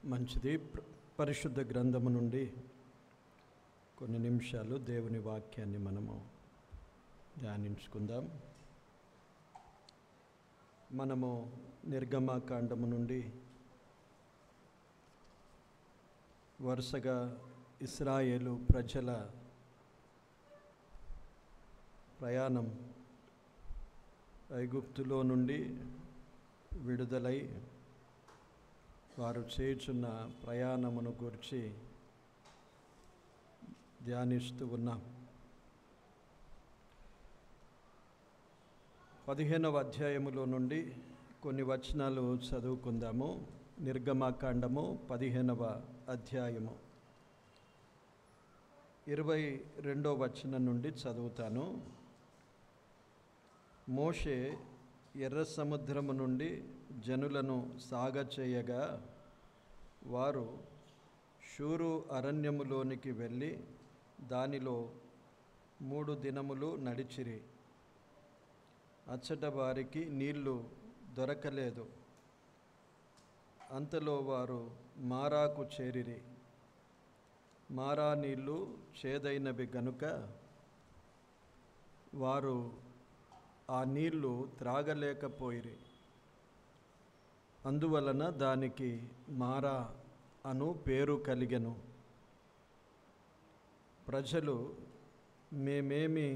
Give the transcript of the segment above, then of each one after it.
మంచిది. పరిశుద్ధ గ్రంథము నుండి కొన్ని నిమిషాలు దేవుని వాక్యాన్ని మనము ధ్యానించుకుందాం. మనము నిర్గమకాండము నుండి వరుసగా ఇశ్రాయేలు ప్రజల ప్రయాణం ఐగుప్తులో నుండి విడుదలై వారు చేయుచున్న ప్రయాణమును గురించి ధ్యానిస్తూ ఉన్నాం. 15వ అధ్యాయములో నుండి కొన్ని వచనాలు చదువుకుందాము. నిర్గమకాండము 15వ అధ్యాయము 22వ వచనం నుండి చదువుతాను. మోషే ఎర్ర సముద్రము నుండి జనులను సాగచేయగా వారు షూరు అరణ్యములోనికి వెళ్ళి దానిలో 3 దినములు నడిచిరి. అచ్చట వారికి నీళ్లు దొరకలేదు. అంతలో వారు మారాకు చేరిరి. మారా నీళ్లు చేదైనవి గనుక వారు ఆ నీళ్లు త్రాగలేకపోయిరి. అందువలన దానికి మారా అను పేరు కలిగెను. ప్రజలు మేమేమి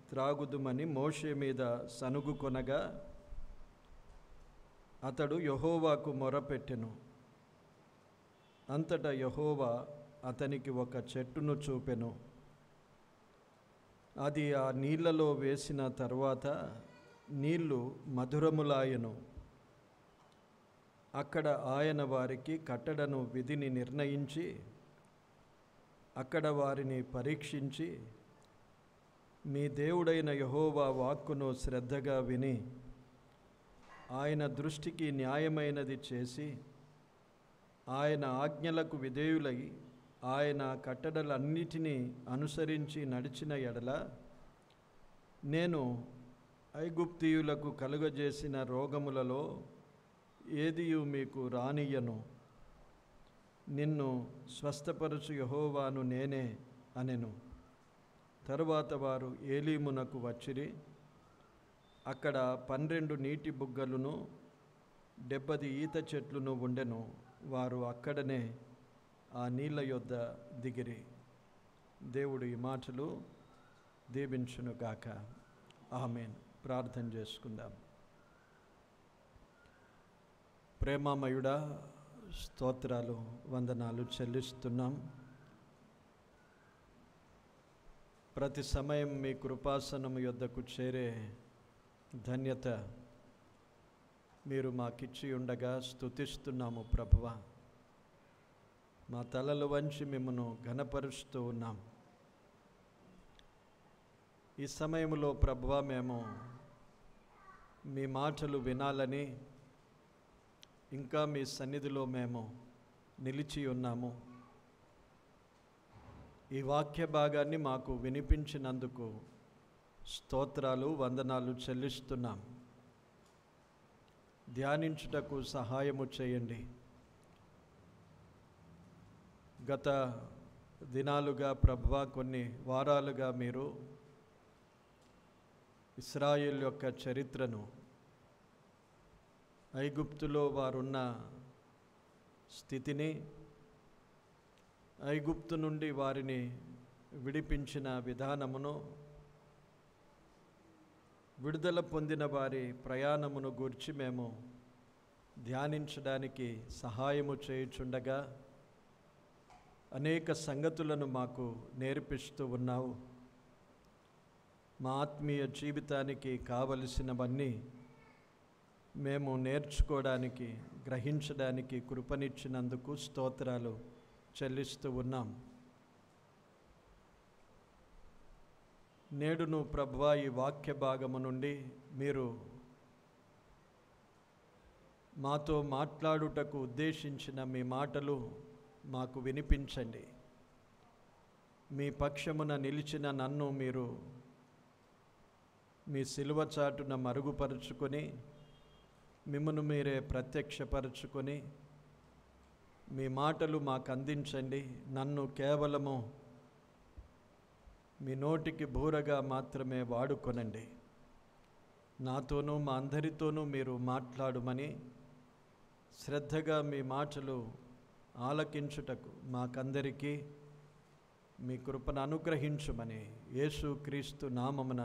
త్రాగుదుమని మోషే మీద సనుగుకొనగా అతడు యెహోవాకు మొరపెట్టెను. అంతటా యెహోవా అతనికి ఒక చెట్టును చూపెను. అది ఆ నీళ్లలో వేసిన తరువాత నీళ్లు మధురములాయెను. అక్కడ ఆయన వారికి కట్టడను విధిని నిర్ణయించి అక్కడ వారిని పరీక్షించి, మీ దేవుడైన యెహోవా వాక్కును శ్రద్ధగా విని ఆయన దృష్టికి న్యాయమైనది చేసి ఆయన ఆజ్ఞలకు విధేయులై ఆయన కట్టడలన్నిటినీ అనుసరించి నడిచిన ఎడల నేను ఐగుప్తీయులకు కలుగజేసిన రోగములలో ఏదియు మీకు రానియ్యను. నిన్ను స్వస్థపరచు యెహోవాను నేనే అనెను. తరువాత వారు ఏలీమునకు వచ్చిరి. అక్కడ 12 నీటి బుగ్గలును 70 ఈత చెట్లును ఉండెను. వారు అక్కడనే ఆ నీళ్ల యొద్ద దిగిరి. దేవుడు ఈ మాటలు దీవించునుగాక. ఆమేన్. ప్రార్థన చేసుకుందాం. ప్రేమామయుడా, స్తోత్రాలు, వందనాలు చెల్లిస్తున్నాం. ప్రతి సమయం మీ కృపాసనము యొద్దకు చేరే ధన్యత మీరు మాకిచ్చి ఉండగా స్తుతిస్తున్నాము ప్రభువా. మా తలలు వంచి మిమ్మను ఘనపరుస్తూ ఉన్నాం. ఈ సమయంలో ప్రభువా మేము మీ మాటలు వినాలని, ఇంకా మీ సన్నిధిలో మేము నిలిచి ఉన్నాము. ఈ వాక్య భాగాన్ని మాకు వినిపించినందుకు స్తోత్రాలు, వందనాలు చెల్లిస్తున్నాం. ధ్యానించుటకు సహాయము చేయండి. గత దినాలుగా ప్రభువా, కొన్ని వారాలుగా మీరు ఇశ్రాయేల్ యొక్క చరిత్రను, ఐగుప్తులో వారున్న స్థితిని, ఐగుప్తు నుండి వారిని విడిపించిన విధానమును, విడుదల పొందిన వారి ప్రయాణమును గూర్చి మేము ధ్యానించడానికి సహాయము చేయుచుండగా అనేక సంగతులను మాకు నేర్పిస్తూ ఉన్నావు. మా ఆత్మీయ జీవితానికి కావలసినవన్నీ మేము నేర్చుకోవడానికి, గ్రహించడానికి కృపనిచ్చినందుకు స్తోత్రాలు చెల్లిస్తూ ఉన్నాం. నేడును ప్రభువా, ఈ వాక్య భాగము నుండి మీరు మాతో మాట్లాడుటకు ఉద్దేశించిన మీ మాటలు మాకు వినిపించండి. మీ పక్షమున నిలిచిన నన్ను మీరు మీ సిలువ చాటున మరుగుపరుచుకొని మిమ్మను మీరే ప్రత్యక్షపరుచుకొని మీ మాటలు మాకు అందించండి. నన్ను కేవలము మీ నోటికి బూరగా మాత్రమే వాడుకొనండి. నాతోనూ మా అందరితోనూ మీరు మాట్లాడుమని, శ్రద్ధగా మీ మాటలు ఆలకించుటకు మాకందరికీ మీ కృపను అనుగ్రహించుమని యేసుక్రీస్తు నామమున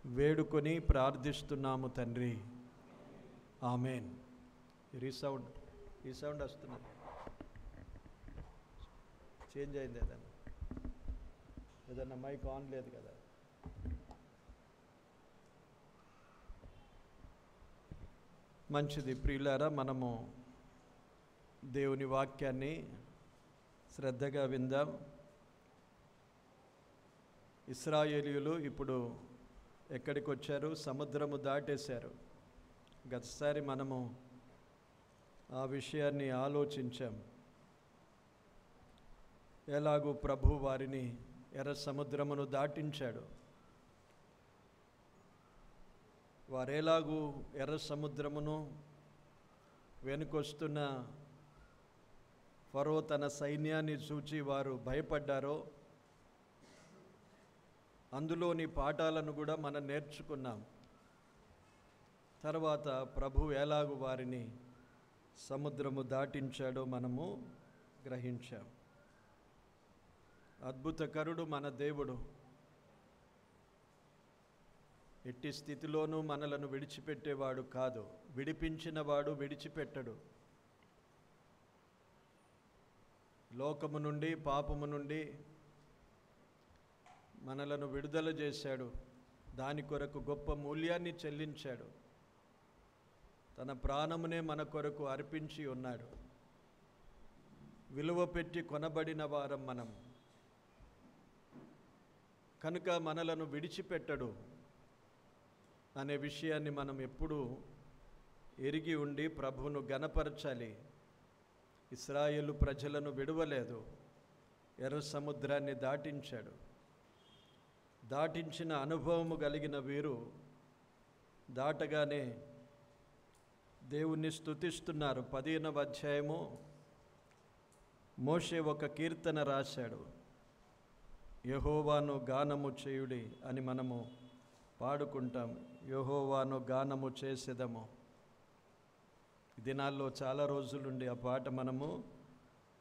వేడుకొని ప్రార్థిస్తున్నాము తండ్రి. ఆమెన్. ఈ సౌండ్ వస్తున్నది. చేంజ్ అయింది ఏదన్నా మైక్ ఆన్ లేదు కదా. మంచిది ప్రియులారా, మనము దేవుని వాక్యాన్ని శ్రద్ధగా విందాం. ఇశ్రాయేలీయులు ఇప్పుడు ఎక్కడికి వచ్చారు? సముద్రము దాటేశారు. గతసారి మనము ఆ విషయాన్ని ఆలోచించాం. ఎలాగూ ప్రభు వారిని ఎర్ర సముద్రమును దాటించాడు. వారెలాగూ ఎర్ర సముద్రమును వెనుకొస్తున్న ఫరో తన సైన్యాన్ని చూచి వారు భయపడ్డారో అందులోని పాఠాలను కూడా మనం నేర్చుకున్నాం. తర్వాత ప్రభు ఎలాగూ వారిని సముద్రము దాటించాడో మనము గ్రహించాం. అద్భుతకరుడు మన దేవుడు. ఎట్టి స్థితిలోనూ మనలను విడిచిపెట్టేవాడు కాదు. విడిపించినవాడు విడిచిపెట్టడు. లోకము నుండి, పాపము నుండి మనలను విడుదల చేశాడు. దాని కొరకు గొప్ప మూల్యాన్ని చెల్లించాడు. తన ప్రాణమునే మన కొరకు అర్పించి ఉన్నాడు. విలువ పెట్టి కొనబడిన వారం మనం. కనుక మనలను విడిచిపెట్టడు అనే విషయాన్ని మనం ఎప్పుడూ ఎరిగి ఉండి ప్రభువును ఘనపరచాలి. ఇశ్రాయేలు ప్రజలను విడవలేదు. ఎర్ర సముద్రాన్ని దాటించాడు. దాటించిన అనుభవము కలిగిన వీరు దాటగానే దేవుణ్ణి స్తుతిస్తున్నారు. 15వ అధ్యాయము మోషే ఒక కీర్తన రాశాడు. యెహోవాను గానము చేయుడి అని మనము పాడుకుంటాం. యెహోవాను గానము చేసేదము. దినాల్లో చాలా రోజులుండి ఆ పాట మనము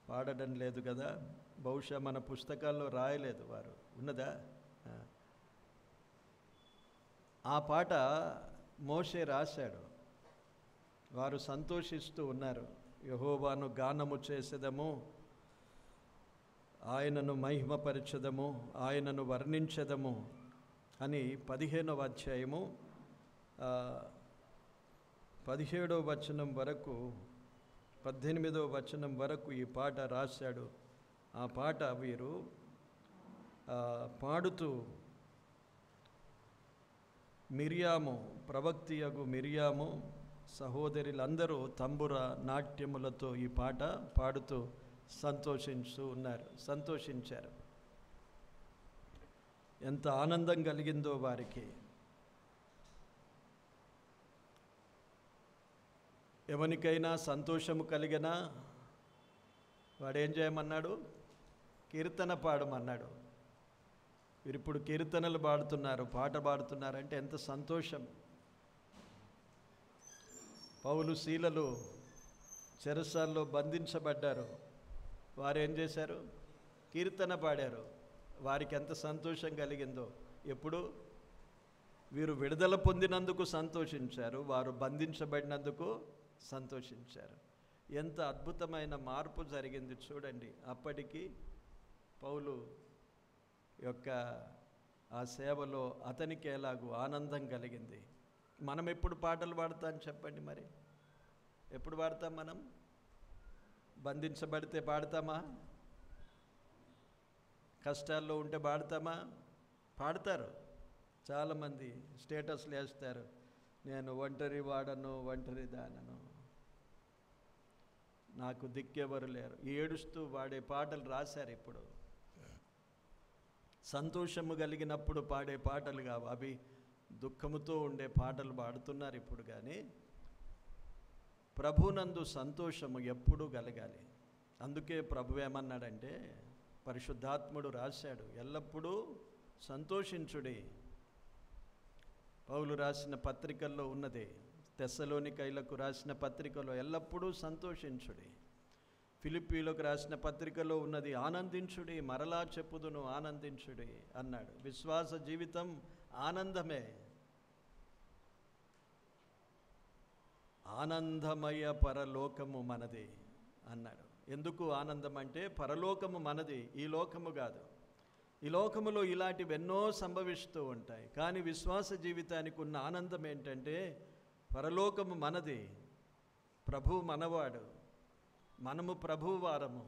పాడడం లేదు కదా. బహుశా మన పుస్తకాల్లో రాయలేదు. వారు ఉన్నదా? ఆ పాట మోషే రాశాడు. వారు సంతోషిస్తూ ఉన్నారు. యెహోవాను గానము చేసేదము, ఆయనను మహిమపరచదము, ఆయనను వర్ణించదము అని 15వ అధ్యాయము 17వ వచనం వరకు 18వ వచనం వరకు ఈ పాట రాశాడు. ఆ పాట వీరు పాడుతూ మిరియాము, ప్రవక్తియగు మిరియాము సహోదరులందరూ తంబుర నాట్యములతో ఈ పాట పాడుతూ సంతోషించారు. ఎంత ఆనందం కలిగిందో వారికి. ఎవరికైనా సంతోషము కలిగినా వాడేం చేయమన్నాడు? కీర్తన పాడమన్నాడు. వీరిప్పుడు కీర్తనలు పాడుతున్నారు, పాట పాడుతున్నారంటే ఎంత సంతోషం. పౌలు శీలలు చెరసాల్లో బంధించబడ్డారు. వారు ఏం చేశారు? కీర్తన పాడారు. వారికి ఎంత సంతోషం కలిగిందో. ఎప్పుడు? వీరు విడుదల పొందినందుకు సంతోషించారు, వారు బంధించబడినందుకు సంతోషించారు. ఎంత అద్భుతమైన మార్పు జరిగింది చూడండి. అప్పటికి పౌలు యొక్క ఆ సేవలో అతనికి ఎలాగూ ఆనందం కలిగింది. మనం ఎప్పుడు పాటలు పాడతాం చెప్పండి? మరి ఎప్పుడు పాడతాం? మనం బంధించబడితే పాడతామా? కష్టాల్లో ఉంటే పాడతామా? పాడతారు. చాలామంది స్టేటస్లు వేస్తారు, నేను ఒంటరి వాడను, ఒంటరి దానను, నాకు దిక్కెవరు లేరు. ఏడుస్తూ వాడే పాటలు రాశారు. ఇప్పుడు సంతోషము కలిగినప్పుడు పాడే పాటలు కావు అవి, దుఃఖముతో ఉండే పాటలు పాడుతున్నారు ఇప్పుడు. కానీ ప్రభునందు సంతోషము ఎప్పుడూ కలగాలి. అందుకే ప్రభు ఏమన్నాడంటే, పరిశుద్ధాత్ముడు రాశాడు, ఎల్లప్పుడూ సంతోషించుడి. పౌలు రాసిన పత్రికల్లో ఉన్నది, తెస్సలోనికైలకు రాసిన పత్రికలో ఎల్లప్పుడూ సంతోషించుడి. ఫిలిప్పీలకు రాసిన పత్రికలో ఉన్నది, ఆనందించుడి, మరలా చెప్పుదును ఆనందించుడి అన్నాడు. విశ్వాస జీవితం ఆనందమే. ఆనందమయ పరలోకము మనది అన్నాడు. ఎందుకు ఆనందం అంటే, పరలోకము మనది, ఈ లోకము కాదు. ఈ లోకములో ఇలాంటివెన్నో సంభవిస్తూ ఉంటాయి, కానీ విశ్వాస జీవితానికి ఉన్న ఆనందం ఏంటంటే, పరలోకము మనది, ప్రభువు మనవాడు, మనము ప్రభువు వారము,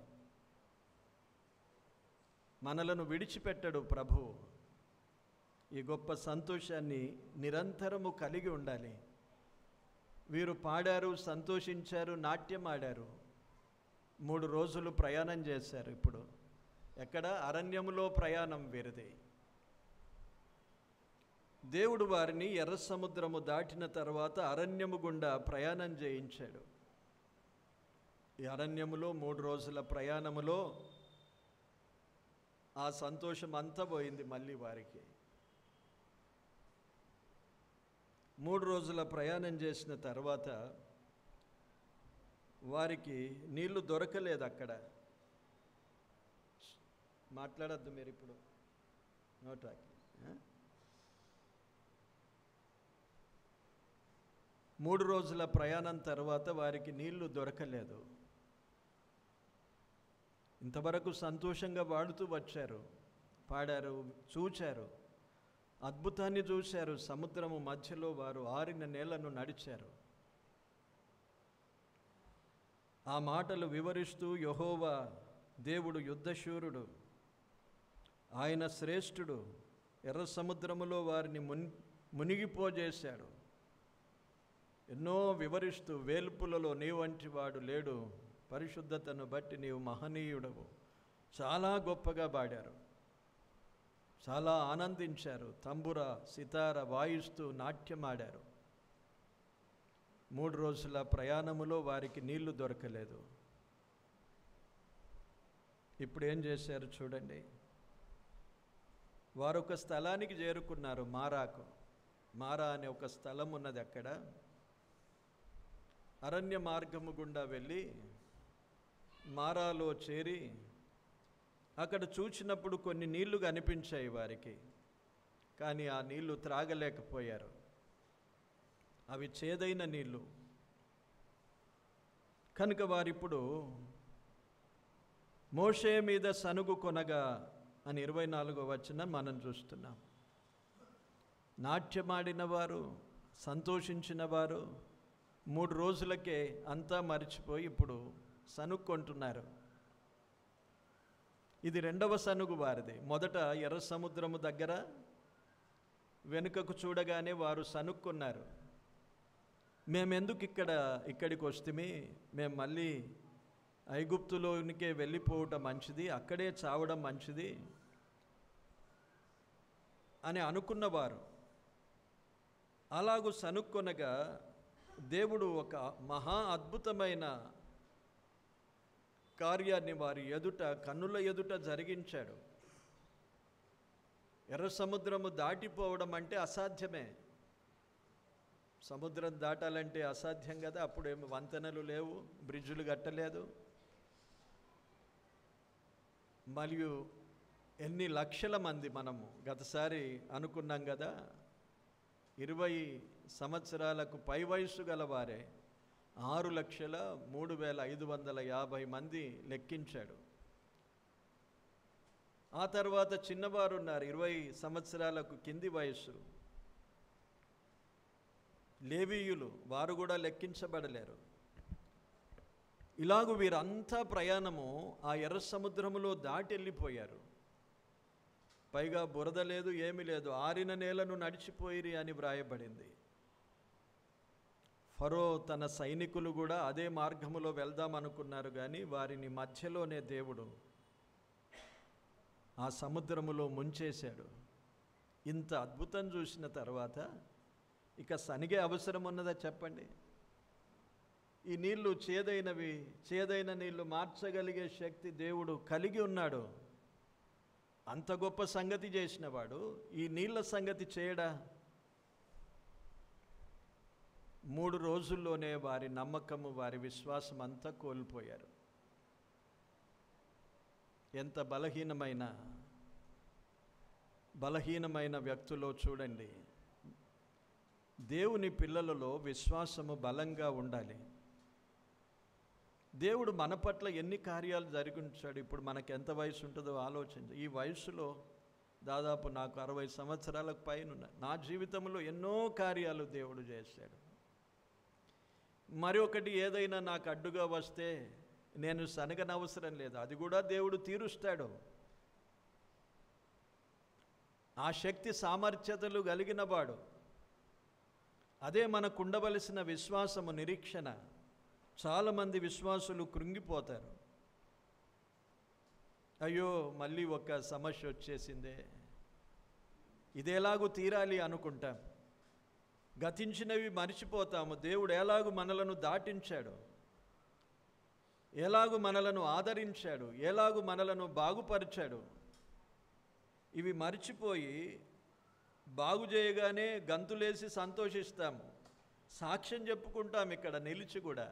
మనలను విడిచిపెట్టడు ప్రభువు. ఈ గొప్ప సంతోషాన్ని నిరంతరము కలిగి ఉండాలి. వీరు పాడారు, సంతోషించారు, నాట్యం ఆడారు, 3 రోజులు ప్రయాణం చేశారు. ఇప్పుడు ఎక్కడ? అరణ్యములో ప్రయాణం వీరిది. దేవుడు వారిని ఎర్ర సముద్రము దాటిన తర్వాత అరణ్యము గుండా ప్రయాణం చేయించాడు. ఈ అరణ్యములో 3 రోజుల ప్రయాణములో ఆ సంతోషం అంతా పోయింది మళ్ళీ వారికి. 3 రోజుల ప్రయాణం చేసిన తర్వాత వారికి నీళ్లు దొరకలేదు. అక్కడ మాట్లాడద్దు మీరు ఇప్పుడు, నో టాకింగ్. 3 రోజుల ప్రయాణం తర్వాత వారికి నీళ్లు దొరకలేదు. ఇంతవరకు సంతోషంగా వాడుతూ వచ్చారు, పాడారు, చూచారు, అద్భుతాన్ని చూశారు. సముద్రము మధ్యలో వారు ఆరిన నేలను నడిచారు. ఆ మాటలు వివరిస్తూ, యెహోవా దేవుడు యుద్ధశూరుడు, ఆయన శ్రేష్ఠుడు, ఎర్ర సముద్రములో వారిని మునిగిపోజేశాడు. ఎన్నో వివరిస్తూ, వేల్పులలో నీ వంటి వాడు లేడు, పరిశుద్ధతను బట్టి నీవు మహనీయుడవు, చాలా గొప్పగా పాడారు, చాలా ఆనందించారు, తంబుర సితార వాయిస్తూ నాట్యమాడారు. 3 రోజుల ప్రయాణములో వారికి నీళ్లు దొరకలేదు. ఇప్పుడు ఏం చేశారు చూడండి. వారు ఒక స్థలానికి చేరుకున్నారు, మారాకు. మారా అనే ఒక స్థలం ఉన్నది. అక్కడ అరణ్య మార్గము గుండా వెళ్ళి మారాలో చేరి అక్కడ చూచినప్పుడు కొన్ని నీళ్లు కనిపించాయి వారికి, కానీ ఆ నీళ్లు త్రాగలేకపోయారు. అవి చేదైన నీళ్లు. కనుక వారిప్పుడు మోషే మీద సనుగు కొనగా అని 24వ వచనం మనం చూస్తున్నాం. నాట్యమాడిన వారు, సంతోషించిన వారు 3 రోజులకే అంతా మర్చిపోయి ఇప్పుడు సనుక్కుంటున్నారు. ఇది 2వ సనుగు వారిది. మొదట ఎర్ర సముద్రము దగ్గర వెనుకకు చూడగానే వారు సనుక్కున్నారు. మేమెందుకు ఇక్కడికి వస్తేమి, మేము మళ్ళీ ఐగుప్తులోనికే వెళ్ళిపోవటం మంచిది, అక్కడే చావడం మంచిది అని అనుకున్నవారు. అలాగూ సనుక్కొనగా దేవుడు ఒక మహా అద్భుతమైన కార్యాన్ని వారి ఎదుట, కన్నుల ఎదుట జరిగించాడు. ఎర్ర సముద్రము దాటిపోవడం అంటే అసాధ్యమే. సముద్రం దాటాలంటే అసాధ్యం కదా. అప్పుడేమో వంతెనలు లేవు, బ్రిడ్జులు కట్టలేదు. మరియు ఎన్ని లక్షల మంది, మనము గతసారి అనుకున్నాం కదా, 20 సంవత్సరాలకు పై వయసు గలవారే 6,03,550 మంది లెక్కించాడు. ఆ తర్వాత చిన్నవారు ఉన్నారు, 20 సంవత్సరాలకు కింది వయస్సు లేవీయులు, వారు కూడా లెక్కించబడలేరు. ఇలాగూ వీరంతా ప్రయాణము ఆ ఎర్ర సముద్రములో దాటి వెళ్ళిపోయారు. పైగా బురద లేదు, ఏమీ లేదు, ఆరిన నేలను నడిచిపోయిరి అని వ్రాయబడింది. ఫరో తన సైనికులు కూడా అదే మార్గములో వెళ్దాం అనుకున్నారు, కానీ వారిని మధ్యలోనే దేవుడు ఆ సముద్రములో ముంచేశాడు. ఇంత అద్భుతం చూసిన తర్వాత ఇక సనిగే అవసరం ఉన్నదా చెప్పండి? ఈ నీళ్లు చేదైనవి, చేదైన నీళ్లు మార్చగలిగే శక్తి దేవుడు కలిగి ఉన్నాడు. అంత గొప్ప సంగతి చేసినవాడు ఈ నీళ్ల సంగతి చేయడా? 3 రోజుల్లోనే వారి నమ్మకము, వారి విశ్వాసం అంతా కోల్పోయారు. ఎంత బలహీనమైన వ్యక్తులో చూడండి. దేవుని పిల్లలలో విశ్వాసము బలంగా ఉండాలి. దేవుడు మన పట్ల ఎన్ని కార్యాలు జరిగించాడు. ఇప్పుడు మనకు ఎంత వయసు ఉంటుందో ఆలోచించు. ఈ వయసులో దాదాపు నాకు 60 సంవత్సరాలకు పైన నా జీవితంలో ఎన్నో కార్యాలు దేవుడు చేశాడు. మరి ఒకటి ఏదైనా నాకు అడ్డుగా వస్తే నేను సనగనవసరం లేదు, అది కూడా దేవుడు తీరుస్తాడు. ఆ శక్తి సామర్థ్యతలు కలిగిన వాడు. అదే మనకు ఉండవలసిన విశ్వాసము, నిరీక్షణ. చాలామంది విశ్వాసులు కృంగిపోతారు. అయ్యో మళ్ళీ ఒక సమస్య వచ్చేసిందే, ఇదేలాగూ తీరాలి అనుకుంటాం. గతించినవి మర్చిపోతాము. దేవుడు ఎలాగూ మనలను దాటించాడు, ఎలాగూ మనలను ఆదరించాడు, ఎలాగూ మనలను బాగుపరిచాడు. ఇవి మర్చిపోయి బాగు చేయగానే గంతులేసి సంతోషిస్తాము, సాక్ష్యం చెప్పుకుంటాం ఇక్కడ నిలిచి కూడా.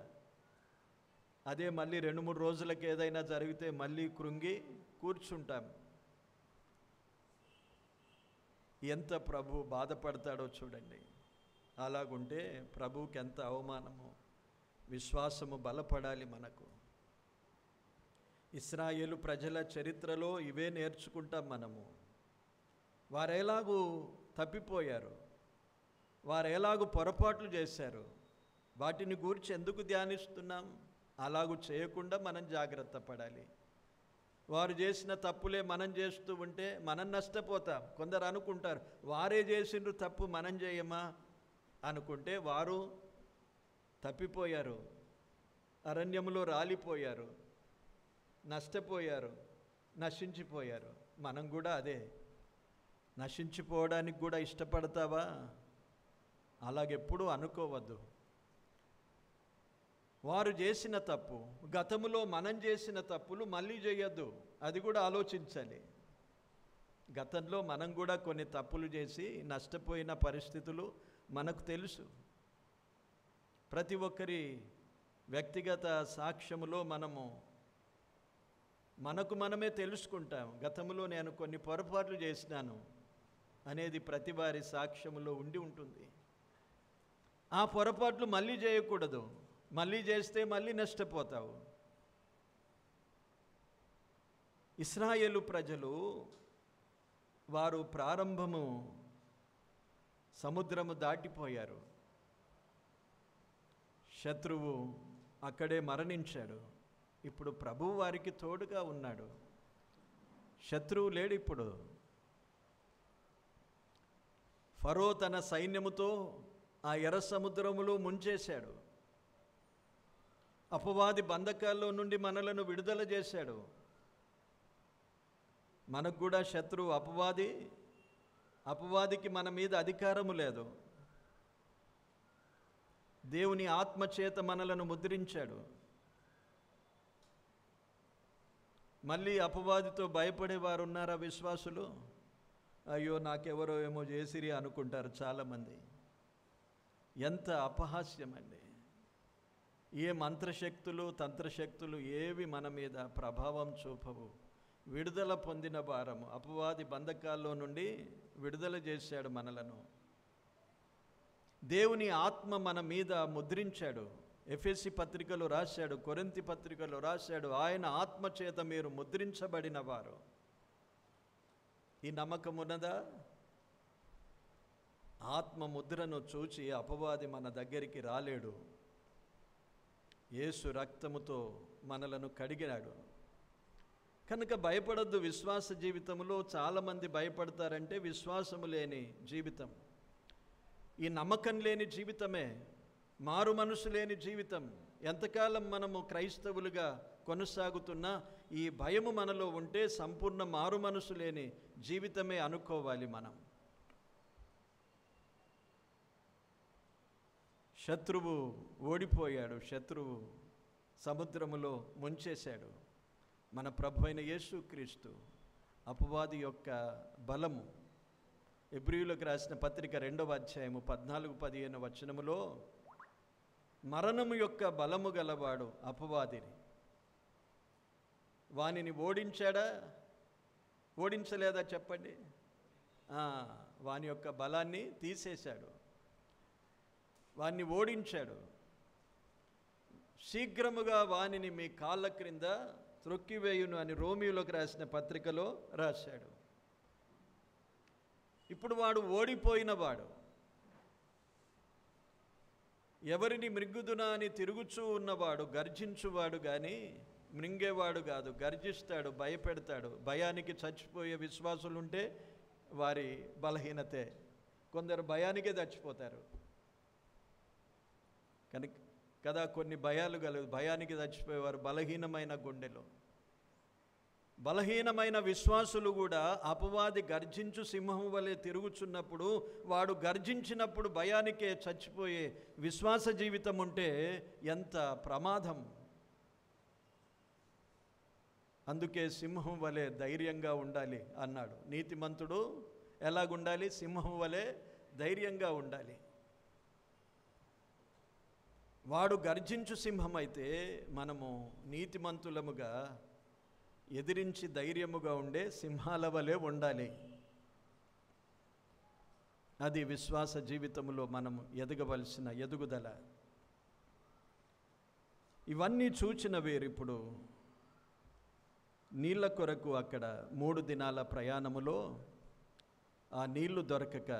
అదే మళ్ళీ 2-3 రోజులకి ఏదైనా జరిగితే మళ్ళీ కృంగి కూర్చుంటాం. ఎంత ప్రభు బాధపడతాడో చూడండి. అలాగుంటే ప్రభువుకి ఎంత అవమానము. విశ్వాసము బలపడాలి మనకు. ఇశ్రాయేలు ప్రజల చరిత్రలో ఇవే నేర్చుకుంటాం మనము. వారెలాగూ తప్పిపోయారు, వారెలాగూ పొరపాట్లు చేశారు, వాటిని గూర్చి ఎందుకు ధ్యానిస్తున్నాం? అలాగూ చేయకుండా మనం జాగ్రత్త పడాలి. వారు చేసిన తప్పులే మనం చేస్తూ ఉంటే మనం నష్టపోతాం. కొందరు అనుకుంటారు వారే చేసిండ్రు తప్పు మనం చేయమా అనుకుంటే, వారు తప్పిపోయారు, అరణ్యంలో రాలిపోయారు, నష్టపోయారు, నశించిపోయారు. మనం కూడా అదే నశించిపోవడానికి కూడా ఇష్టపడతావా? అలాగెప్పుడూ అనుకోవద్దు. వారు చేసిన తప్పు, గతములో మనం చేసిన తప్పులు మళ్ళీ చేయొద్దు, అది కూడా ఆలోచించాలి. గతంలో మనం కూడా కొన్ని తప్పులు చేసి నష్టపోయిన పరిస్థితులు మనకు తెలుసు. ప్రతి ఒక్కరి వ్యక్తిగత సాక్ష్యములో మనకు మనమే తెలుసుకుంటాం. గతంలో నేను కొన్ని పొరపాట్లు చేసినాను అనేది ప్రతి వారి సాక్ష్యములో ఉండి ఉంటుంది. ఆ పొరపాట్లు మళ్ళీ చేయకూడదు. మళ్ళీ చేస్తే మళ్ళీ నష్టపోతావు. ఇశ్రాయేలు ప్రజలు వారు ప్రారంభము సముద్రము దాటిపోయారు. శత్రువు అక్కడే మరణించాడు. ఇప్పుడు ప్రభువు వారికి తోడుగా ఉన్నాడు. శత్రువు లేడు. ఇప్పుడు ఫరో తన సైన్యముతో ఆ ఎర్ర సముద్రములో ముంచేశాడు. అపవాది బంధకాల్లో నుండి మనలను విడుదల చేశాడు. మనకు కూడా శత్రువు అపవాదికి మన మీద అధికారము లేదు. దేవుని ఆత్మచేత మనలను ముద్రించాడు. మళ్ళీ అపవాదితో భయపడేవారు ఉన్నారా విశ్వాసులు? అయ్యో నాకెవరో ఏమో చేసిరి అనుకుంటారు చాలామంది. ఎంత అపహాస్యం అండి. ఏ మంత్రశక్తులు, తంత్రశక్తులు ఏవి మన మీద ప్రభావం చూపవు. విడుదల పొందిన భారము, అపవాది బంధకాల్లో నుండి విడుదల చేశాడు మనలను. దేవుని ఆత్మ మన మీద ముద్రించాడు. ఎఫెసీ పత్రికలో రాశాడు, కొరింథీ పత్రికలో రాశాడు, ఆయన ఆత్మ చేత మీరు ముద్రించబడిన వారు. ఈ నమ్మకం ఉన్నదా? ఆత్మ ముద్రను చూచి అపవాది మన దగ్గరికి రాలేడు. యేసు రక్తముతో మనలను కడిగినాడు. కనుక భయపడద్దు. విశ్వాస జీవితంలో చాలామంది భయపడతారంటే విశ్వాసము లేని జీవితం, ఈ నమ్మకం లేని జీవితమే, మారు మనసు లేని జీవితం. ఎంతకాలం మనము క్రైస్తవులుగా కొనసాగుతున్నా ఈ భయము మనలో ఉంటే సంపూర్ణ మారు మనసు లేని జీవితమే అనుకోవాలి మనం. శత్రువు ఓడిపోయాడు, శత్రువు సముద్రములో ముంచేశాడు. మన ప్రభు అయిన యేసుక్రీస్తు అపవాది యొక్క బలము. హెబ్రీయులకు రాసిన పత్రిక 2వ అధ్యాయము 14-15 వచనములో మరణము యొక్క బలము గలవాడు అపవాదిని. వానిని ఓడించాడా? ఓడించలేదా చెప్పండి? వాని యొక్క బలాన్ని తీసేశాడు, వాణ్ణి ఓడించాడు. శీఘ్రముగా వానిని మీ కాళ్ళ క్రింద త్రొక్కివేయును అని రోమీయులకు రాసిన పత్రికలో రాశాడు. ఇప్పుడు వాడు ఓడిపోయిన వాడు. ఎవరిని మృంగుదునా అని తిరుగుచూ ఉన్నవాడు గర్జించువాడు కానీ మృంగేవాడు కాదు. గర్జిస్తాడు, భయపెడతాడు. భయానికి చచ్చిపోయే విశ్వాసులుంటే వారి బలహీనతే. కొందరు భయానికే చచ్చిపోతారు కనుక కదా, కొన్ని భయాలు కలదు. భయానికి చచ్చిపోయేవారు బలహీనమైన గుండెలో. బలహీనమైన విశ్వాసులు కూడా అపవాది గర్జించు సింహం వలె తిరుగుచున్నప్పుడు, వాడు గర్జించినప్పుడు భయానికే చచ్చిపోయే విశ్వాస జీవితం ఉంటే ఎంత ప్రమాదం. అందుకే సింహం వలె ధైర్యంగా ఉండాలి అన్నాడు. నీతిమంతుడు ఎలాగుండాలి? సింహం వలె ధైర్యంగా ఉండాలి. వాడు గర్జించు సింహం అయితే మనము నీతిమంతులముగా ఎదిరించి ధైర్యముగా ఉండే సింహాల వలె ఉండాలి. అది విశ్వాస జీవితంలో మనము ఎదగవలసిన ఎదుగుదల. ఇవన్నీ చూచిన వీరిప్పుడు నీళ్ళ కొరకు అక్కడ 3 దినాల ప్రయాణములో ఆ నీళ్లు దొరకక,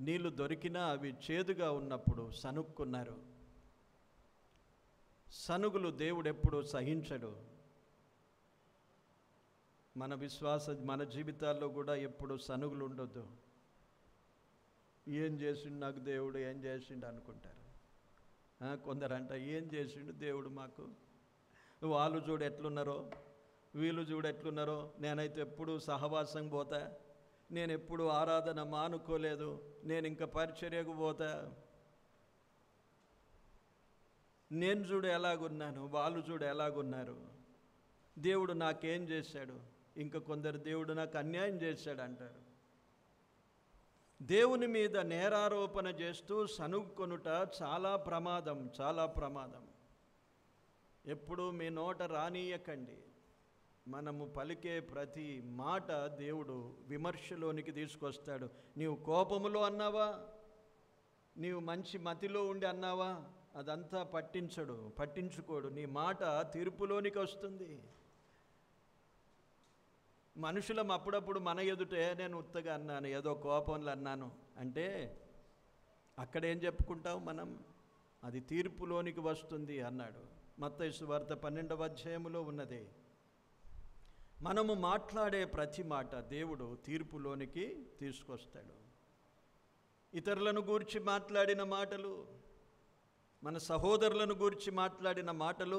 నీళ్లు దొరికినా అవి చేదుగా ఉన్నప్పుడు సనుక్కున్నారు. సనుగులు దేవుడెప్పుడు సహించడు. మన జీవితాల్లో కూడా ఎప్పుడు సనుగులు ఉండొద్దు. ఏం చేసిండు నాకు దేవుడు, ఏం చేసిండు అనుకుంటారు. కొందరంట ఏం చేసిండు దేవుడు మాకు, వాళ్ళు చూడు ఎట్లున్నారో, వీళ్ళు చూడు ఎట్లున్నారో, నేనైతే ఎప్పుడు సహవాసం పోతా, నేను ఎప్పుడు ఆరాధన మానుకోలేదు, నేను ఇంకా పరిచర్యకు పోతా, నేను చూడు ఎలాగున్నాను, వాళ్ళు చూడు ఎలాగున్నారు, దేవుడు నాకేం చేశాడు, ఇంకా కొందరు దేవుడు నాకు అన్యాయం చేశాడు అంటారు. దేవుని మీద నేరారోపణ చేస్తూ సనుక్కొనుట చాలా ప్రమాదం, చాలా ప్రమాదం. ఎప్పుడు మీ నోట రానీయకండి. మనము పలికే ప్రతి మాట దేవుడు విమర్శలోనికి తీసుకొస్తాడు. నీవు కోపములో అన్నావా, నీవు మంచి మతిలో ఉండి అన్నావా, అదంతా పట్టించుకోడు. నీ మాట తీర్పులోనికి వస్తుంది. మనుషులం అప్పుడప్పుడు మన ఎదుటే నేను ఉత్తగా అన్నాను, ఏదో కోపంలో అన్నాను అంటే అక్కడేం చెప్పుకుంటాం మనం, అది తీర్పులోనికి వస్తుంది అన్నాడు. మత్తయి సువార్త 12వ అధ్యాయములో ఉన్నది. మనము మాట్లాడే ప్రతి మాట దేవుడు తీర్పులోనికి తీసుకొస్తాడు. ఇతరులను గూర్చి మాట్లాడిన మాటలు, మన సహోదరులను గూర్చి మాట్లాడిన మాటలు,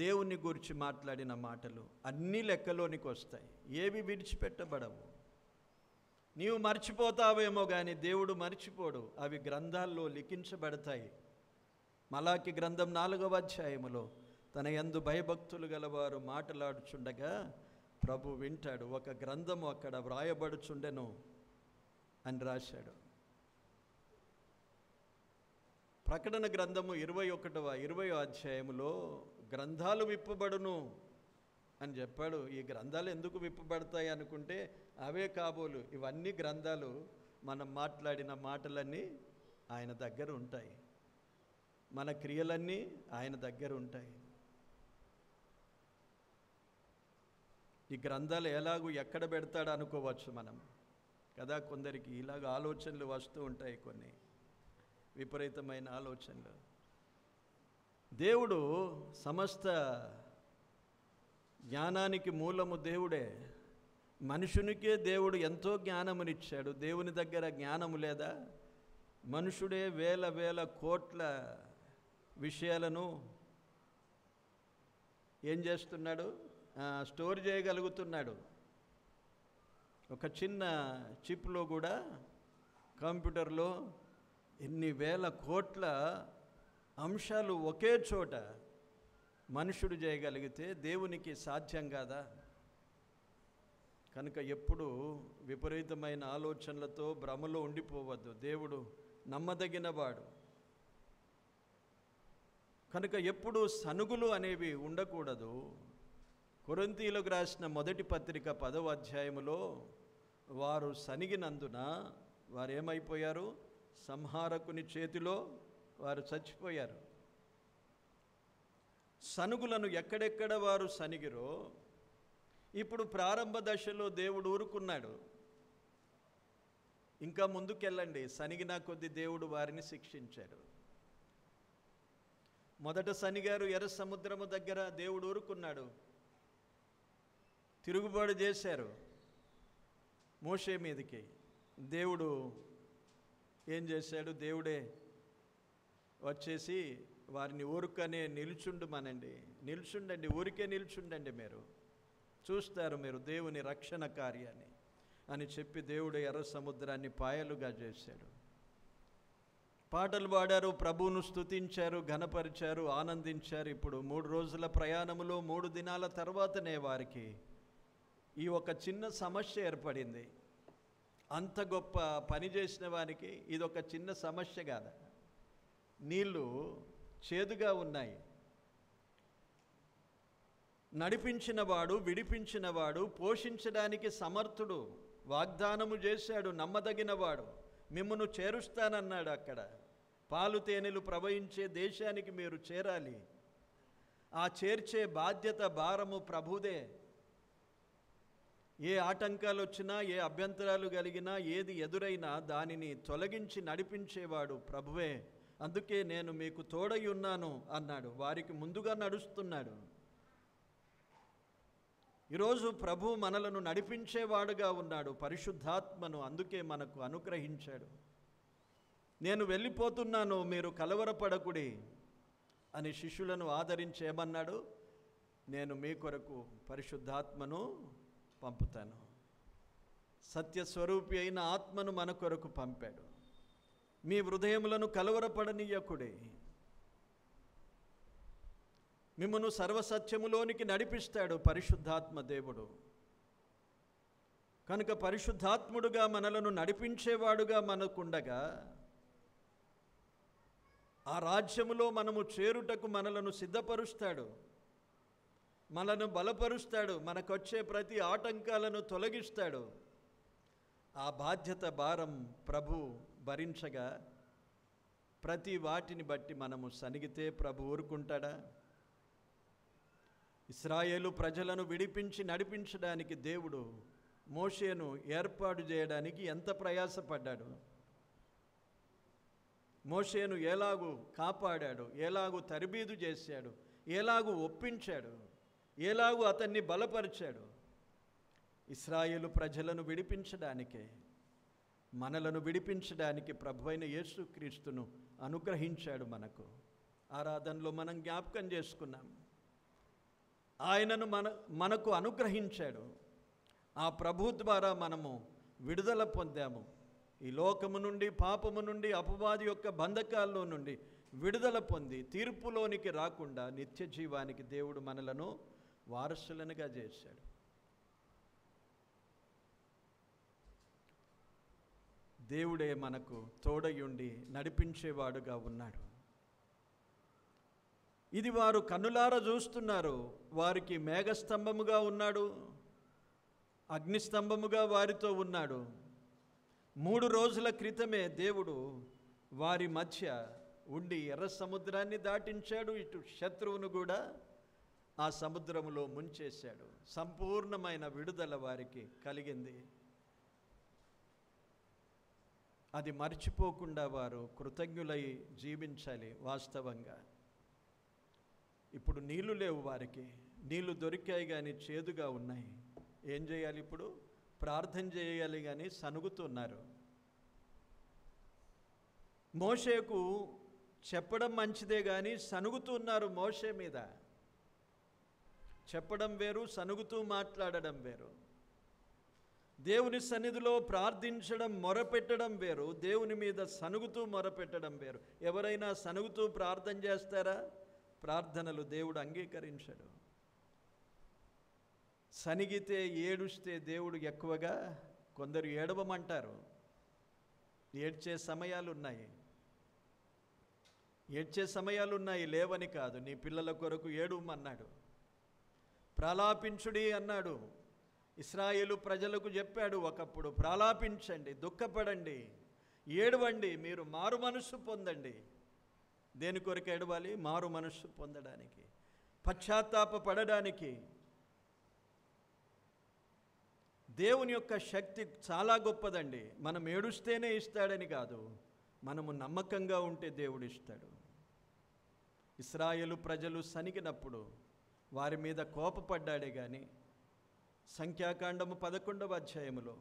దేవుని గూర్చి మాట్లాడిన మాటలు అన్నీ లెక్కలోనికి వస్తాయి. ఏవి విడిచిపెట్టబడవు. నీవు మర్చిపోతావేమో కానీ దేవుడు మర్చిపోడు. అవి గ్రంథాల్లో లిఖించబడతాయి. మలాకి గ్రంథం 4వ అధ్యాయములో తన యందు భయభక్తులు గలవారు మాట్లాడుచుండగా ప్రభు వింటాడు. ఒక గ్రంథము అక్కడ వ్రాయబడుచుండెను అని రాశాడు. ప్రకటన గ్రంథము 21వ అధ్యాయములో గ్రంథాలు విప్పబడును అని చెప్పాడు. ఈ గ్రంథాలు ఎందుకు విప్పబడతాయి అనుకుంటే అవే కాబోలు. ఇవన్నీ గ్రంథాలు. మనం మాట్లాడిన మాటలన్నీ ఆయన దగ్గర ఉంటాయి. మన క్రియలన్నీ ఆయన దగ్గర ఉంటాయి. ఈ గ్రంథాలు ఎలాగూ ఎక్కడ పెడతాడు అనుకోవచ్చు మనం కదా. కొందరికి ఇలాగ ఆలోచనలు వస్తూ ఉంటాయి, కొన్ని విపరీతమైన ఆలోచనలు. దేవుడు సమస్త జ్ఞానానికి మూలము దేవుడే. మనుషునికే దేవుడు ఎంతో జ్ఞానమునిచ్చాడు. దేవుని దగ్గర జ్ఞానము లేదా? మనుషుడే వేల వేల కోట్ల విషయాలను ఏం చేస్తున్నాడు? స్టోర్ చేయగలుగుతున్నాడు. ఒక చిన్న చిప్లో కూడా, కంప్యూటర్లో ఎన్ని వేల కోట్ల అంశాలు ఒకే చోట మనుషుడు చేయగలిగితే దేవునికి సాధ్యం కాదా? కనుక ఎప్పుడు విపరీతమైన ఆలోచనలతో భ్రమలో ఉండిపోవద్దు. దేవుడు నమ్మదగినవాడు. కనుక ఎప్పుడు సనుగులు అనేవి ఉండకూడదు. కొరింథీయులకు రాసిన మొదటి పత్రిక 10వ అధ్యాయములో వారు సనిగినందున వారు ఏమైపోయారు? సంహారకుని చేతిలో వారు చచ్చిపోయారు. సనుగులను ఎక్కడెక్కడ వారు సనిగిరో ఇప్పుడు ప్రారంభ దశలో దేవుడు ఊరుకున్నాడు. ఇంకా ముందుకెళ్ళండి, సనిగిన కొద్ది దేవుడు వారిని శిక్షించాడు. మొదట సనిగారు ఎర్ర సముద్రము దగ్గర, దేవుడు ఊరుకున్నాడు. తిరుగుబాటు చేశారు మోషే మీదకి. దేవుడు ఏం చేశాడు? దేవుడే వచ్చేసి వారిని ఊరుకనే నిల్చుండండి, ఊరికే నిల్చుండండి, మీరు చూస్తారు మీరు దేవుని రక్షణ కార్యాన్ని అని చెప్పి దేవుడు ఎర్ర సముద్రాన్ని పాయలుగా చేశాడు. పాటలు పాడారు, ప్రభువును స్తుతించారు, ఘనపరిచారు, ఆనందించారు. ఇప్పుడు 3 రోజుల ప్రయాణములో 3 దినాల తర్వాతనే వారికి ఈ ఒక చిన్న సమస్య ఏర్పడింది. అంత గొప్ప పని చేసిన వారికి ఇదొక చిన్న సమస్య కాదా? నీళ్ళు చేదుగా ఉన్నాయి. నడిపించినవాడు, విడిపించినవాడు, పోషించడానికి సమర్థుడు, వాగ్దానము చేశాడు, నమ్మదగినవాడు, మిమ్మును చేరుస్తానన్నాడు. అక్కడ పాలు తేనెలు ప్రవహించే దేశానికి మీరు చేరాలి. ఆ చేర్చే బాధ్యత, భారము ప్రభుదే. ఏ ఆటంకాలు వచ్చినా, ఏ అభ్యంతరాలు కలిగినా, ఏది ఎదురైనా దానిని తొలగించి నడిపించేవాడు ప్రభువే. అందుకే నేను మీకు తోడై ఉన్నాను అన్నాడు. వారికి ముందుగా నడుస్తున్నాడు. ఈరోజు ప్రభు మనలను నడిపించేవాడుగా ఉన్నాడు. పరిశుద్ధాత్మను అందుకే మనకు అనుగ్రహించాడు. నేను వెళ్ళిపోతున్నాను, మీరు కలవరపడకుడి అని శిష్యులను ఆదరించేమన్నాడు? నేను మీ కొరకు పరిశుద్ధాత్మను పంపుతాను. సత్యస్వరూపి అయిన ఆత్మను మన కొరకు పంపాడు. మీ హృదయములను కలవరపడనీయకుడి, మిమ్మను సర్వసత్యములోనికి నడిపిస్తాడు పరిశుద్ధాత్మ దేవుడు. కనుక పరిశుద్ధాత్ముడుగా మనలను నడిపించేవాడుగా మనకుండగా, ఆ రాజ్యములో మనము చేరుటకు మనలను సిద్ధపరుస్తాడు, మనను బలపరుస్తాడు, మనకొచ్చే ప్రతి ఆటంకాలను తొలగిస్తాడు. ఆ బాధ్యత, భారం ప్రభు భరించగా ప్రతి వాటిని బట్టి మనము సనిగితే ప్రభు ఊరుకుంటాడా? ఇశ్రాయేలు ప్రజలను విడిపించి నడిపించడానికి దేవుడు మోషేను ఏర్పాటు చేయడానికి ఎంత ప్రయాసపడ్డాడు. మోషేను ఎలాగూ కాపాడాడు, ఎలాగూ తరబీదు చేశాడు, ఎలాగూ ఒప్పించాడు, ఎలాగూ అతన్ని బలపరిచాడు. ఇశ్రాయేలు ప్రజలను విడిపించడానికే, మనలను విడిపించడానికి ప్రభువైన యేసుక్రీస్తును అనుగ్రహించాడు. మనకు ఆరాధనలో మనం జ్ఞాపకం చేసుకున్నాం. ఆయనను మనకు అనుగ్రహించాడు. ఆ ప్రభు ద్వారా మనము విడుదల పొందాము. ఈ లోకము నుండి, పాపము నుండి, అపవాది యొక్క బంధకాల్లో నుండి విడుదల పొంది తీర్పులోనికి రాకుండా నిత్య జీవానికి దేవుడు మనలను వారసులనుగా చేశాడు. దేవుడే మనకు తోడయుండి నడిపించేవాడుగా ఉన్నాడు. ఇది వారు కన్నులారా చూస్తున్నారు. వారికి మేఘస్తంభముగా ఉన్నాడు, అగ్నిస్తంభముగా వారితో ఉన్నాడు. 3 రోజుల క్రితమే దేవుడు వారి మధ్య ఉండి ఎర్ర సముద్రాన్ని దాటించాడు. ఇటు శత్రువును కూడా ఆ సముద్రములో ముంచేశాడు. సంపూర్ణమైన విడుదల వారికి కలిగింది. అది మర్చిపోకుండా వారు కృతజ్ఞులై జీవించాలి. వాస్తవంగా ఇప్పుడు నీళ్లు లేవు వారికి, నీళ్లు దొరికాయి కానీ చేదుగా ఉన్నాయి. ఏం చేయాలి? ఇప్పుడు ప్రార్థన చేయాలి కానీ సనుగుతున్నారు. మోషేకు చెప్పడం మంచిదే కానీ సనుగుతున్నారు మోషే మీద. చెప్పడం వేరు, సనుగుతూ మాట్లాడడం వేరు. దేవుని సన్నిధిలో ప్రార్థించడం, మొరపెట్టడం వేరు, దేవుని మీద సనుగుతూ మొరపెట్టడం వేరు. ఎవరైనా సనుగుతూ ప్రార్థన చేస్తారా? ప్రార్థనలు దేవుడు అంగీకరించడు. సనిగితే ఏడుస్తే దేవుడు ఎక్కువగా, కొందరు ఏడవమంటారు. ఏడ్చే సమయాలున్నాయి, లేవని కాదు. నీ పిల్లల కొరకు ఏడుమన్నాడు, ప్రలాపించుడి అన్నాడు. ఇశ్రాయేలు ప్రజలకు చెప్పాడు ఒకప్పుడు, ప్రలాపించండి, దుఃఖపడండి, ఏడవండి, మీరు మారు మనస్సు పొందండి. దేని కొరకు ఏడవాలి? మారు మనస్సు పొందడానికి, పశ్చాత్తాప పడడానికి. దేవుని యొక్క శక్తి చాలా గొప్పదండి. మనం ఏడుస్తేనే ఇస్తాడని కాదు, మనము నమ్మకంగా ఉంటే దేవుడు ఇస్తాడు. ఇశ్రాయేలు ప్రజలు సనిగినప్పుడు వారి మీద కోపపడ్డాడే కానీ, సంఖ్యాకాండము 11వ అధ్యాయములో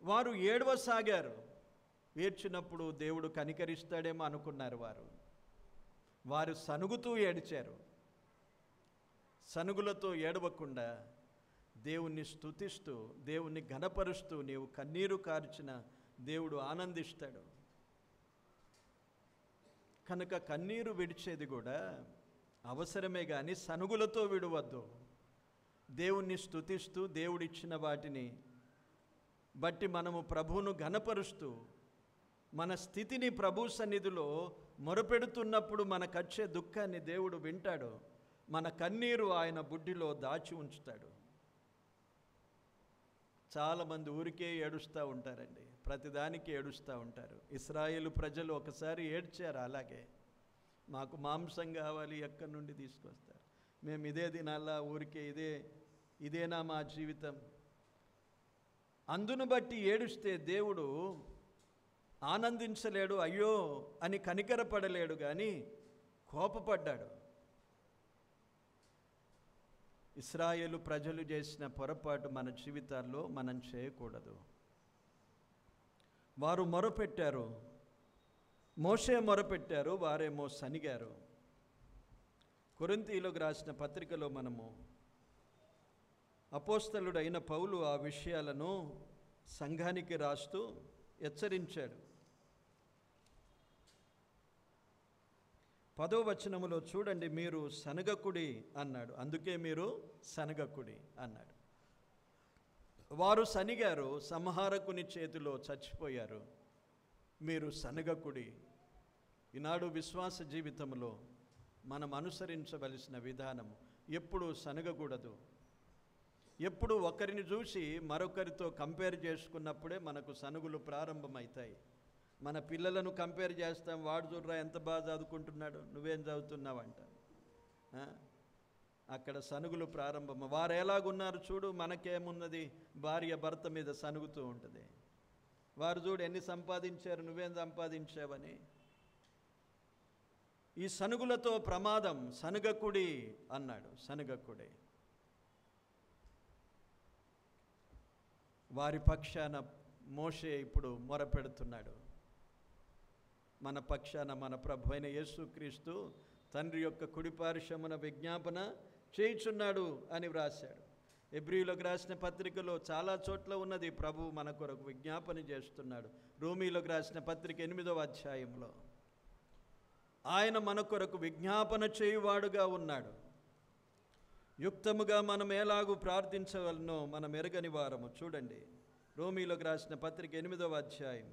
వారు ఏడవసాగారు. ఏడ్చినప్పుడు దేవుడు కనికరిస్తాడేమో అనుకున్నారు. వారు సనుగుతూ ఏడ్చారు. సనుగులతో ఏడవకుండా దేవుణ్ణి స్తుతిస్తూ, దేవుణ్ణి ఘనపరుస్తూ నీవు కన్నీరు కార్చిన దేవుడు ఆనందిస్తాడు. కనుక కన్నీరు విడిచేది కూడా అవసరమే కానీ సనుగులతో విడవద్దు. దేవుణ్ణి స్తుతిస్తూ, దేవుడిచ్చిన వాటిని బట్టి మనము ప్రభువును ఘనపరుస్తూ, మన స్థితిని ప్రభు సన్నిధిలో మొరపెడుతున్నప్పుడు మనకచ్చే దుఃఖాన్ని దేవుడు వింటాడు. మన కన్నీరు ఆయన బుడ్డిలో దాచి ఉంచుతాడు. చాలామంది ఊరికే ఏడుస్తూ ఉంటారండి, ప్రతిదానికి ఏడుస్తూ ఉంటారు. ఇశ్రాయేలు ప్రజలు ఒకసారి ఏడ్చారు అలాగే, మాకు మాంసం కావాలి, ఎక్కడి నుండి తీసుకొస్తారు, మేము ఇదే తినాలా, ఊరికే ఇదేనా మా జీవితం. అందును బట్టి ఏడుస్తే దేవుడు ఆనందించలేడు, అయ్యో అని కనికరపడలేడు, కానీ కోపపడ్డాడు. ఇశ్రాయేలు ప్రజలు చేసిన పొరపాటు మన జీవితాల్లో మనం చేయకూడదు. వారు మొరపెట్టారు, మోషే మొరపెట్టారు, వారేమో సనిగారు. కొరింథీయులకు రాసిన పత్రికలో మనము అపోస్తలుడైన పౌలు ఆ విషయాలను సంఘానికి రాస్తూ హెచ్చరించాడు. 10వ వచనములో చూడండి, మీరు సనగకుడి అన్నాడు. అందుకే మీరు సనగకుడి అన్నాడు. వారు సనిగారు, సంహారకుని చేతిలో చచ్చిపోయారు. మీరు సనగకుడి. ఈనాడు విశ్వాస జీవితంలో మనం అనుసరించవలసిన విధానం, ఎప్పుడు సనగకూడదు. ఎప్పుడు ఒకరిని చూసి మరొకరితో కంపేర్ చేసుకున్నప్పుడే మనకు సనుగులు ప్రారంభమవుతాయి. మన పిల్లలను కంపేర్ చేస్తాం, వాడు చూడరా ఎంత బాగా చదువుకుంటున్నాడు, నువ్వేం చదువుతున్నావంట. అక్కడ సనుగులు ప్రారంభం. వారు ఎలాగున్నారు చూడు, మనకేమున్నది, భార్య భర్త మీద సనుగుతూ ఉంటుంది. వారు చూడు ఎన్ని సంపాదించారు, నువ్వేం సంపాదించావని. ఈ సనుగులతో ప్రమాదం. సనుగకుడి అన్నాడు, సనుగకుడి. వారి పక్షాన మోషే ఇప్పుడు మొరపెడుతున్నాడు. మన పక్షాన మన ప్రభు అయిన యేసుక్రీస్తు తండ్రి యొక్క కుడిపార్శ్వమున విజ్ఞాపన చేయుచున్నాడు అని వ్రాశాడు. హెబ్రీయులకు రాసిన పత్రికలో చాలా చోట్ల ఉన్నది, ప్రభు మన కొరకు విజ్ఞాపన చేస్తున్నాడు. రోమీయులకు రాసిన పత్రిక 8వ అధ్యాయంలో ఆయన మన కొరకు విజ్ఞాపన చేయువాడుగా ఉన్నాడు. యుక్తముగా మనం ఎలాగూ ప్రార్థించవలనో మనం ఎరగని వారము. చూడండి, రోమీయులకు రాసిన పత్రిక 8వ అధ్యాయం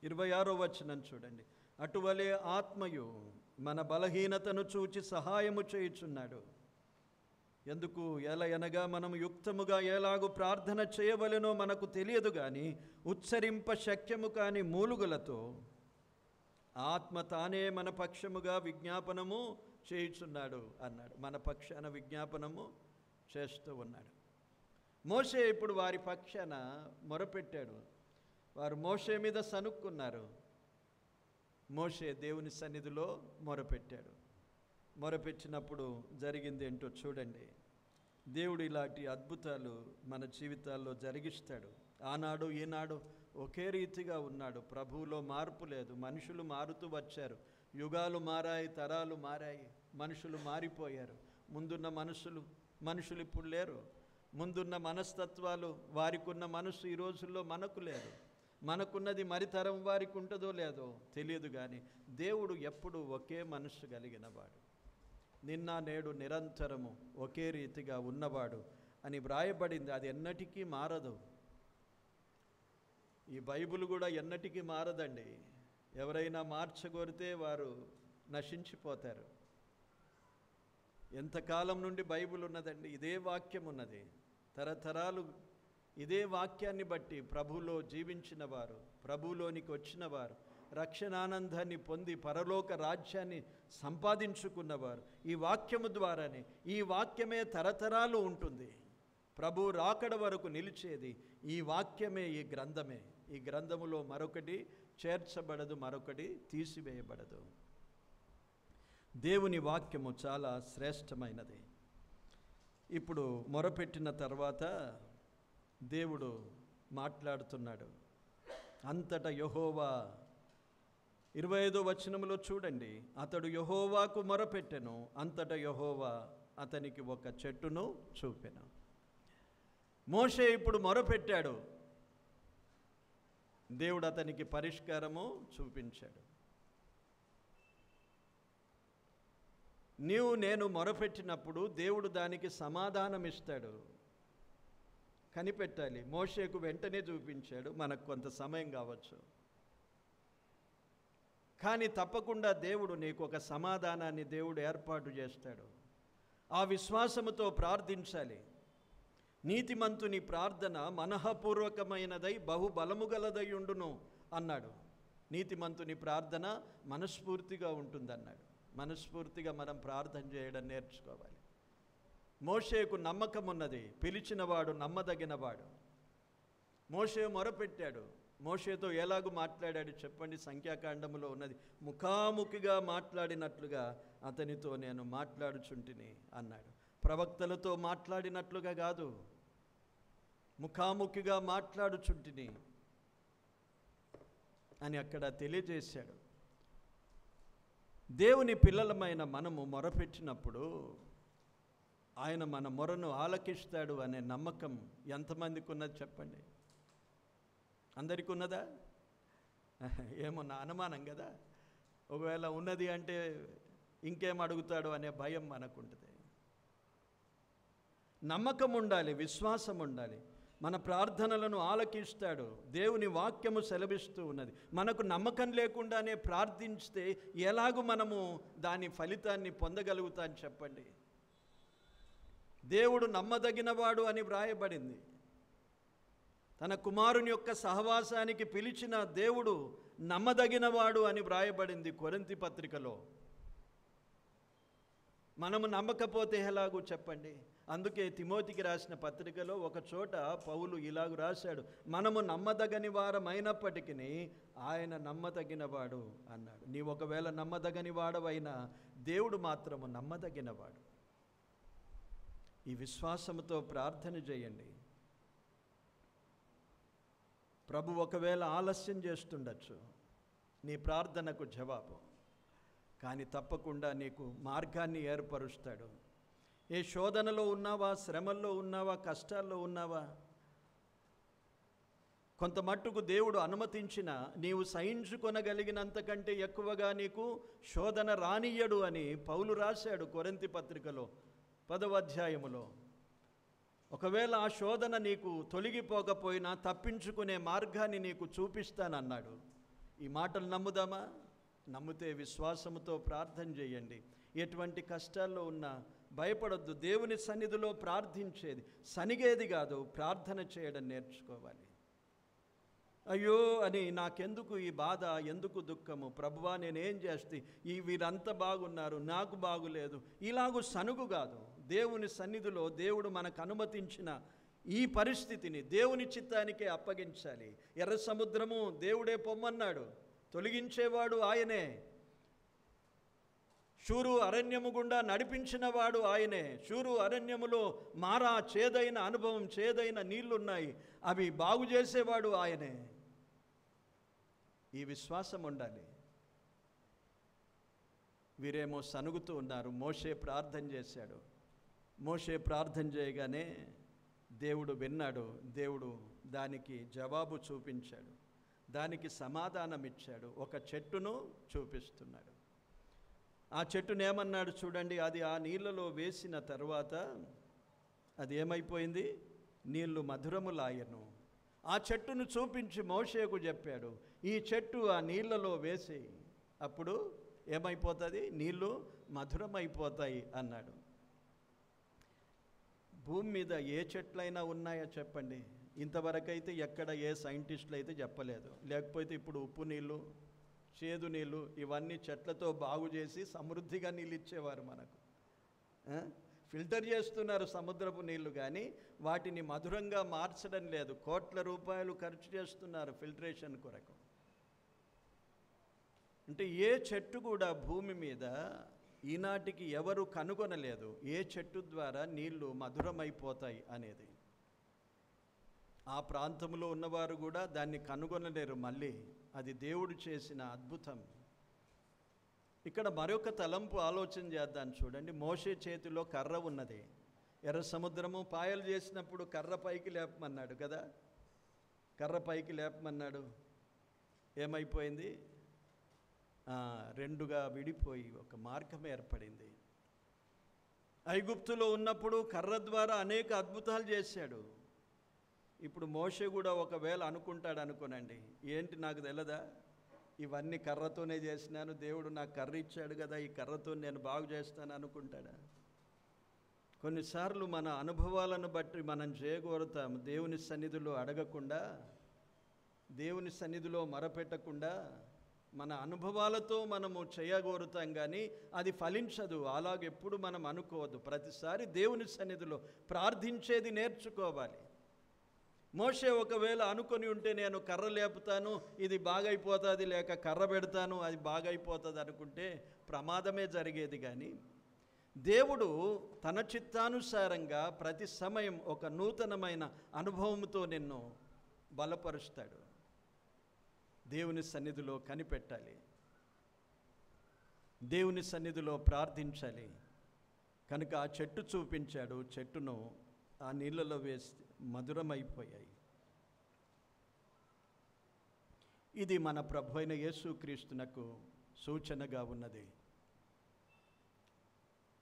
26వ వచనం చూడండి. అటువలే ఆత్మయు మన బలహీనతను చూచి సహాయము చేయుచున్నాడు. ఎందుకు? ఎలయనగా మనం యుక్తముగా ఎలాగూ ప్రార్థన చేయవలెనో మనకు తెలియదు, కానీ ఉచ్చరింప శక్యము కాని మూలుగులతో ఆత్మ తానే మన పక్షముగా విజ్ఞాపనము చేయుచున్నాడు అన్నాడు. మన పక్షాన విజ్ఞాపనము చేస్తూ ఉన్నాడు. మోషే ఇప్పుడు వారి పక్షాన మొరపెట్టాడు. వారు మోషే మీద సనుక్కున్నారు. మోషే దేవుని సన్నిధిలో మొరపెట్టాడు. మొరపెట్టినప్పుడు జరిగింది ఏంటో చూడండి. దేవుడు ఇలాంటి అద్భుతాలు మన జీవితాల్లో జరిగిస్తాడు. ఆనాడు ఈనాడు ఒకే రీతిగా ఉన్నాడు. ప్రభువులో మార్పు లేదు. మనుషులు మారుతూ వచ్చారు. యుగాలు మారాయి, తరాలు మారాయి, మనుషులు మారిపోయారు. ముందున్న మనుషులు ఇప్పుడు లేరు. ముందున్న మనస్తత్వాలు, వారికి ఉన్న మనసు ఈ రోజుల్లో మనకు లేదు. మనకున్నది మరితరం వారికి ఉంటుందో లేదో తెలియదు, కానీ దేవుడు ఎప్పుడు ఒకే మనస్సు కలిగిన వాడు, నిన్న నేడు నిరంతరము ఒకే రీతిగా ఉన్నవాడు అని వ్రాయబడింది. అది ఎన్నటికీ మారదు. ఈ బైబిల్ కూడా ఎన్నటికీ మారదండి. ఎవరైనా మార్చగోరితే వారు నశించిపోతారు. ఎంతకాలం నుండి బైబిల్ ఉన్నదండి, ఇదే వాక్యం ఉన్నది. తరతరాలు ఇదే వాక్యాన్ని బట్టి ప్రభువులో జీవించిన వారు, ప్రభువులోనికి వచ్చిన వారు, రక్షణానందాన్ని పొంది పరలోక రాజ్యాన్ని సంపాదించుకున్నవారు ఈ వాక్యము ద్వారానే, ఈ వాక్యమే తరతరాలు ఉంటుంది. ప్రభు రాకడ వరకు నిలిచేది ఈ వాక్యమే, ఈ గ్రంథమే. ఈ గ్రంథములో మరొకటి చేర్చబడదు, మరొకటి తీసివేయబడదు. దేవుని వాక్యము చాలా శ్రేష్టమైనది. ఇప్పుడు మొరపెట్టిన తర్వాత దేవుడు మాట్లాడుతున్నాడు. అంతటా యెహోవా, 25వ వచనములో చూడండి, అతడు యెహోవాకు మొరపెట్టెను, అంతటా యెహోవా అతనికి ఒక చెట్టును చూపెను. మోషే ఇప్పుడు మొరపెట్టాడు, దేవుడు అతనికి పరిష్కారము చూపించాడు. నేను మొరపెట్టినప్పుడు దేవుడు దానికి సమాధానం ఇస్తాడు. కనిపెట్టాలి. మోషేకు వెంటనే చూపించాడు, మనకు కొంత సమయం కావచ్చు, కానీ తప్పకుండా దేవుడు నీకు ఒక సమాధానాన్ని దేవుడు ఏర్పాటు చేస్తాడు. ఆ విశ్వాసముతో ప్రార్థించాలి. నీతిమంతుని ప్రార్థన మనఃపూర్వకమైనదై బహుబలము గలదై ఉండును అన్నాడు. నీతిమంతుని ప్రార్థన మనస్ఫూర్తిగా ఉంటుందన్నాడు. మనస్ఫూర్తిగా మనం ప్రార్థన చేయడం నేర్చుకోవాలి. మోషేకు నమ్మకం ఉన్నది, పిలిచినవాడు నమ్మదగినవాడు. మోషే మొరపెట్టాడు. మోషేతో ఎలాగూ మాట్లాడాడు చెప్పండి? సంఖ్యాకాండములో ఉన్నది, ముఖాముఖిగా మాట్లాడినట్లుగా అతనితో నేను మాట్లాడుచుంటిని అన్నాడు. ప్రవక్తలతో మాట్లాడినట్లుగా కాదు, ముఖాముఖిగా మాట్లాడుచుంటిని అని అక్కడ తెలియజేశాడు. దేవుని పిల్లలమైన మనము మొరపెట్టినప్పుడు ఆయన మన మొరను ఆలకిస్తాడు అనే నమ్మకం ఎంతమందికి ఉన్నది చెప్పండి? అందరికీ ఉన్నదా? ఏమో నా అనుమానం కదా. ఒకవేళ ఉన్నది అంటే ఇంకేం అడుగుతాడు అనే భయం మనకుంటుంది. నమ్మకం ఉండాలి, విశ్వాసం ఉండాలి. మన ప్రార్థనలను ఆలకిస్తాడు. దేవుని వాక్యము సెలవిస్తూ ఉన్నది. మనకు నమ్మకం లేకుండానే ప్రార్థించితే ఎలాగూ మనము దాని ఫలితాన్ని పొందగలుగుతాం చెప్పండి? దేవుడు నమ్మదగినవాడు అని వ్రాయబడింది. తన కుమారుని యొక్క సహవాసానికి పిలిచిన దేవుడు నమ్మదగినవాడు అని వ్రాయబడింది కొరింథీ పత్రికలో. మనము నమ్మకపోతే ఎలాగూ చెప్పండి? అందుకే తిమోతికి రాసిన పత్రికలో ఒక చోట పౌలు ఇలాగూ రాశాడు, మనము నమ్మదగని వారమైనప్పటికీ ఆయన నమ్మదగినవాడు అన్నాడు. నీ ఒకవేళ నమ్మదగని వాడవైనా దేవుడు మాత్రము నమ్మదగినవాడు. ఈ విశ్వాసముతో ప్రార్థన చేయండి. ప్రభు ఒకవేళ ఆలస్యం చేస్తుండొచ్చు నీ ప్రార్థనకు జవాబు, కానీ తప్పకుండా నీకు మార్గాన్ని ఏర్పరుస్తాడు. ఏ శోధనలో ఉన్నావా, శ్రమల్లో ఉన్నావా, కష్టాల్లో ఉన్నావా, కొంత మట్టుకు దేవుడు అనుమతించిన నీవు సహించుకొనగలిగినంతకంటే ఎక్కువగా నీకు శోధన రానియ్యడు అని పౌలు రాశాడు కొరింథీ పత్రికలో 10వ అధ్యాయములో. ఒకవేళ ఆ శోధన నీకు తొలగిపోకపోయినా తప్పించుకునే మార్గాన్ని నీకు చూపిస్తానన్నాడు. ఈ మాటలు నమ్ముదామా? నమ్మితే విశ్వాసముతో ప్రార్థన చేయండి. ఎటువంటి కష్టాల్లో ఉన్నా భయపడొద్దు. దేవుని సన్నిధిలో ప్రార్థించేది సనిగేది కాదు, ప్రార్థన చేయడం నేర్చుకోవాలి. అయ్యో అని నాకెందుకు ఈ బాధ, ఎందుకు దుఃఖము, ప్రభువా నేనేం చేస్తే వీరంతా బాగున్నారు, నాకు బాగులేదు, ఇలాగూ సనుగు కాదు. దేవుని సన్నిధిలో దేవుడు మనకు అనుమతించిన ఈ పరిస్థితిని దేవుని చిత్తానికే అప్పగించాలి. ఎర్ర సముద్రము దేవుడే పొమ్మన్నాడు, తొలగించేవాడు ఆయనే. షూరు అరణ్యము గుండా నడిపించినవాడు ఆయనే. షూరు అరణ్యములో మారా చేదైన అనుభవం, చేదైన నీళ్లున్నాయి, అవి బాగు చేసేవాడు ఆయనే. ఈ విశ్వాసం ఉండాలి. వీరేమో సనుగుతూ ఉన్నారు. మోషే ప్రార్థన చేశాడు, మోషే ప్రార్థన చేయగానే దేవుడు విన్నాడు. దేవుడు దానికి జవాబు చూపించాడు, దానికి సమాధానం ఇచ్చాడు. ఒక చెట్టును చూపిస్తున్నాడు. ఆ చెట్టును ఏమన్నాడు చూడండి, అది ఆ నీళ్ళలో వేసిన తర్వాత అది ఏమైపోయింది? నీళ్లు మధురములాయను. ఆ చెట్టును చూపించి మోషేకు చెప్పాడు, ఈ చెట్టు ఆ నీళ్ళలో వేసి అప్పుడు ఏమైపోతుంది? నీళ్లు మధురమైపోతాయి అన్నాడు. భూమి మీద ఏ చెట్లైనా ఉన్నాయా చెప్పండి? ఇంతవరకైతే ఎక్కడ ఏ సైంటిస్టులు అయితే చెప్పలేదు. లేకపోతే ఇప్పుడు ఉప్పు నీళ్ళు, చేదు నీళ్ళు ఇవన్నీ చెట్లతో బాగు చేసి సమృద్ధిగా నీళ్ళు ఇచ్చేవారు మనకు. ఫిల్టర్ చేస్తున్నారు సముద్రపు నీళ్లు, కానీ వాటిని మధురంగా మార్చడం లేదు. కోట్ల రూపాయలు ఖర్చు చేస్తున్నారు ఫిల్టరేషన్ కొరకు. అంటే ఏ చెట్టు కూడా భూమి మీద ఈనాటికి ఎవరు కనుగొనలేదు ఏ చెట్టు ద్వారా నీళ్లు మధురమైపోతాయి అనేది. ఆ ప్రాంతంలో ఉన్నవారు కూడా దాన్ని కనుగొనలేరు. మళ్ళీ అది దేవుడు చేసిన అద్భుతం. ఇక్కడ మరొక తలంపు ఆలోచన చేద్దాం చూడండి. మోషే చేతిలో కర్ర ఉన్నది. ఎర్ర సముద్రము పాయలు చేసినప్పుడు కర్ర పైకి లేపమన్నాడు కదా, కర్ర పైకి లేపమన్నాడు. ఏమైపోయింది? రెండుగా విడిపోయి ఒక మార్గం ఏర్పడింది. ఐగుప్తులో ఉన్నప్పుడు కర్ర ద్వారా అనేక అద్భుతాలు చేశాడు. ఇప్పుడు మోషే కూడా ఒకవేళ అనుకుంటాడు అనుకోనండి, ఏంటి నాకు తెలదా, ఇవన్నీ కర్రతోనే చేసినాను, దేవుడు నాకు కర్ర ఇచ్చాడు కదా, ఈ కర్రతో నేను బాగు చేస్తాను అనుకుంటాడా? కొన్నిసార్లు మన అనుభవాలను బట్టి మనం చేయగోరుతాం. దేవుని సన్నిధిలో అడగకుండా, దేవుని సన్నిధిలో మొరపెట్టకుండా మన అనుభవాలతో మనము చేయగోరుతాం, కానీ అది ఫలించదు. అలాగెప్పుడు మనం అనుకోవద్దు. ప్రతిసారి దేవుని సన్నిధిలో ప్రార్థించేది నేర్చుకోవాలి. మోషే ఒకవేళ అనుకొని ఉంటే నేను కర్ర లేపుతాను, ఇది బాగైపోతుంది, లేక కర్ర పెడతాను, అది బాగైపోతుంది అనుకుంటే ప్రమాదమే జరిగేది. కానీ దేవుడు తన చిత్తానుసారంగా ప్రతి సమయం ఒక నూతనమైన అనుభవంతో నిన్ను బలపరుస్తాడు. దేవుని సన్నిధిలో కనిపెట్టాలి, దేవుని సన్నిధిలో ప్రార్థించాలి. కనుక ఆ చెట్టు చూపించాడు, చెట్టును ఆ నీళ్ళలో వేసి మధురమైపోయాయి. ఇది మన ప్రభు అయిన యేసుక్రీస్తునకు సూచనగా ఉన్నది.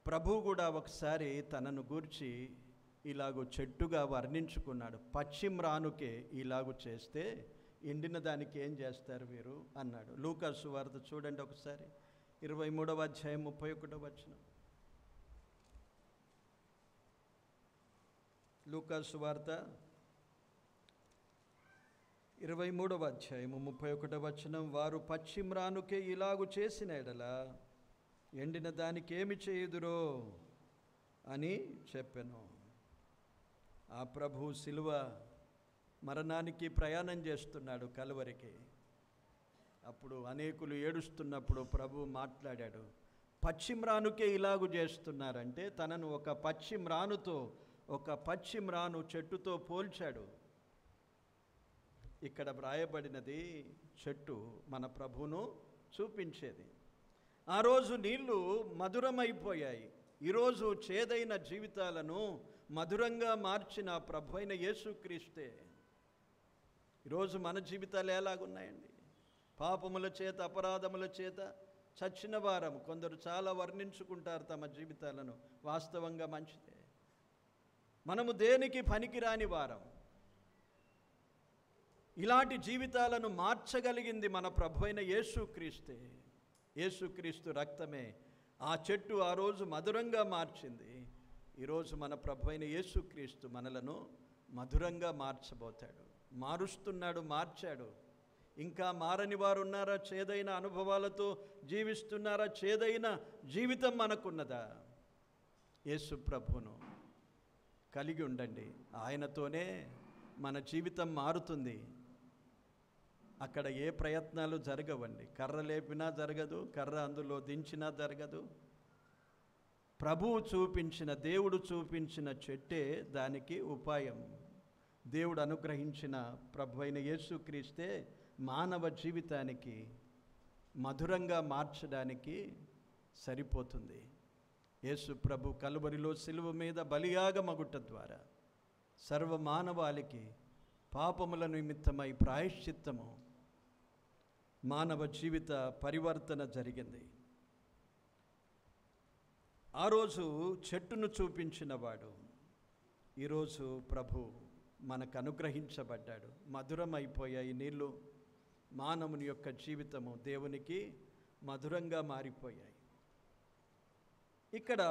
ప్రభు కూడా ఒకసారి తనను గూర్చి ఇలాగూ చెట్టుగా వర్ణించుకున్నాడు. పశ్చిమ్రానుకే ఇలాగూ చేస్తే ఎండిన దానికి ఏం చేస్తారు వీరు అన్నాడు. లూకా సువార్త చూడండి ఒకసారి, 23వ అధ్యాయం 31వ వచనం. లూకా సువార్త 23వ అధ్యాయము 31వ వచనం. వారు పశ్చిమ్రానుకే ఇలాగు చేసిన ఎడల ఎండిన దానికి ఏమి చేయుదురో అని చెప్పెను. ఆ ప్రభు శిలువ మరణానికి ప్రయాణం చేస్తున్నాడు, కలువరికి. అప్పుడు అనేకులు ఏడుస్తున్నప్పుడు ప్రభు మాట్లాడాడు. పశ్చిమ్రానుకే ఇలాగు చేస్తున్నారంటే తనను ఒక పశ్చిమ్రానుతో, ఒక పశ్చిమ్రాను చెట్టుతో పోల్చాడు. ఇక్కడ వ్రాయబడినది చెట్టు మన ప్రభువును చూపించేది. ఆ రోజు నీళ్లు మధురమైపోయాయి. ఈరోజు చేదైన జీవితాలను మధురంగా మార్చిన ప్రభు అయిన యేసుక్రీస్తే. ఈరోజు మన జీవితాలు ఎలాగున్నాయండి? పాపముల చేత, అపరాధముల చేత చచ్చిన వారం. కొందరు చాలా వర్ణించుకుంటారు తమ జీవితాలను, వాస్తవంగా మంచిదే. మనము దేనికి పనికిరాని వారం. ఇలాంటి జీవితాలను మార్చగలిగింది మన ప్రభు అయిన యేసుక్రీస్తే. యేసుక్రీస్తు రక్తమే ఆ చెట్టు ఆ రోజు మధురంగా మార్చింది. ఈరోజు మన ప్రభు అయిన యేసుక్రీస్తు మనలను మధురంగా మార్చబోతాడు, మారుస్తున్నాడు, మార్చాడు. ఇంకా మారని వారు ఉన్నారా? చేదైన అనుభవాలతో జీవిస్తున్నారా? చేదైన జీవితం మనకున్నదా? యేసు ప్రభువును కలిగి ఉండండి. ఆయనతోనే మన జీవితం మారుతుంది. అక్కడ ఏ ప్రయత్నాలు జరగవండి. కర్ర లేపినా జరగదు, కర్ర అందులో దించినా జరగదు. ప్రభువు చూపించిన, దేవుడు చూపించిన చెట్టే దానికి ఉపాయం. దేవుడు అనుగ్రహించిన ప్రభు అయిన యేసుక్రీస్తే మానవ జీవితానికి మధురంగా మార్చడానికి సరిపోతుంది. యేసు ప్రభు కలువరిలో సిలువ మీద బలియాగమగుట ద్వారా సర్వమానవాళికి పాపముల నిమిత్తమై ప్రాయశ్చిత్తము, మానవ జీవిత పరివర్తన జరిగింది. ఆ రోజు చెట్టును చూపించిన వాడు ఈరోజు ప్రభు మనకు అనుగ్రహించబడ్డాడు. మధురమైపోయాయి నీళ్ళు. మానవుని యొక్క జీవితము దేవునికి మధురంగా మారిపోయాయి. ఇక్కడ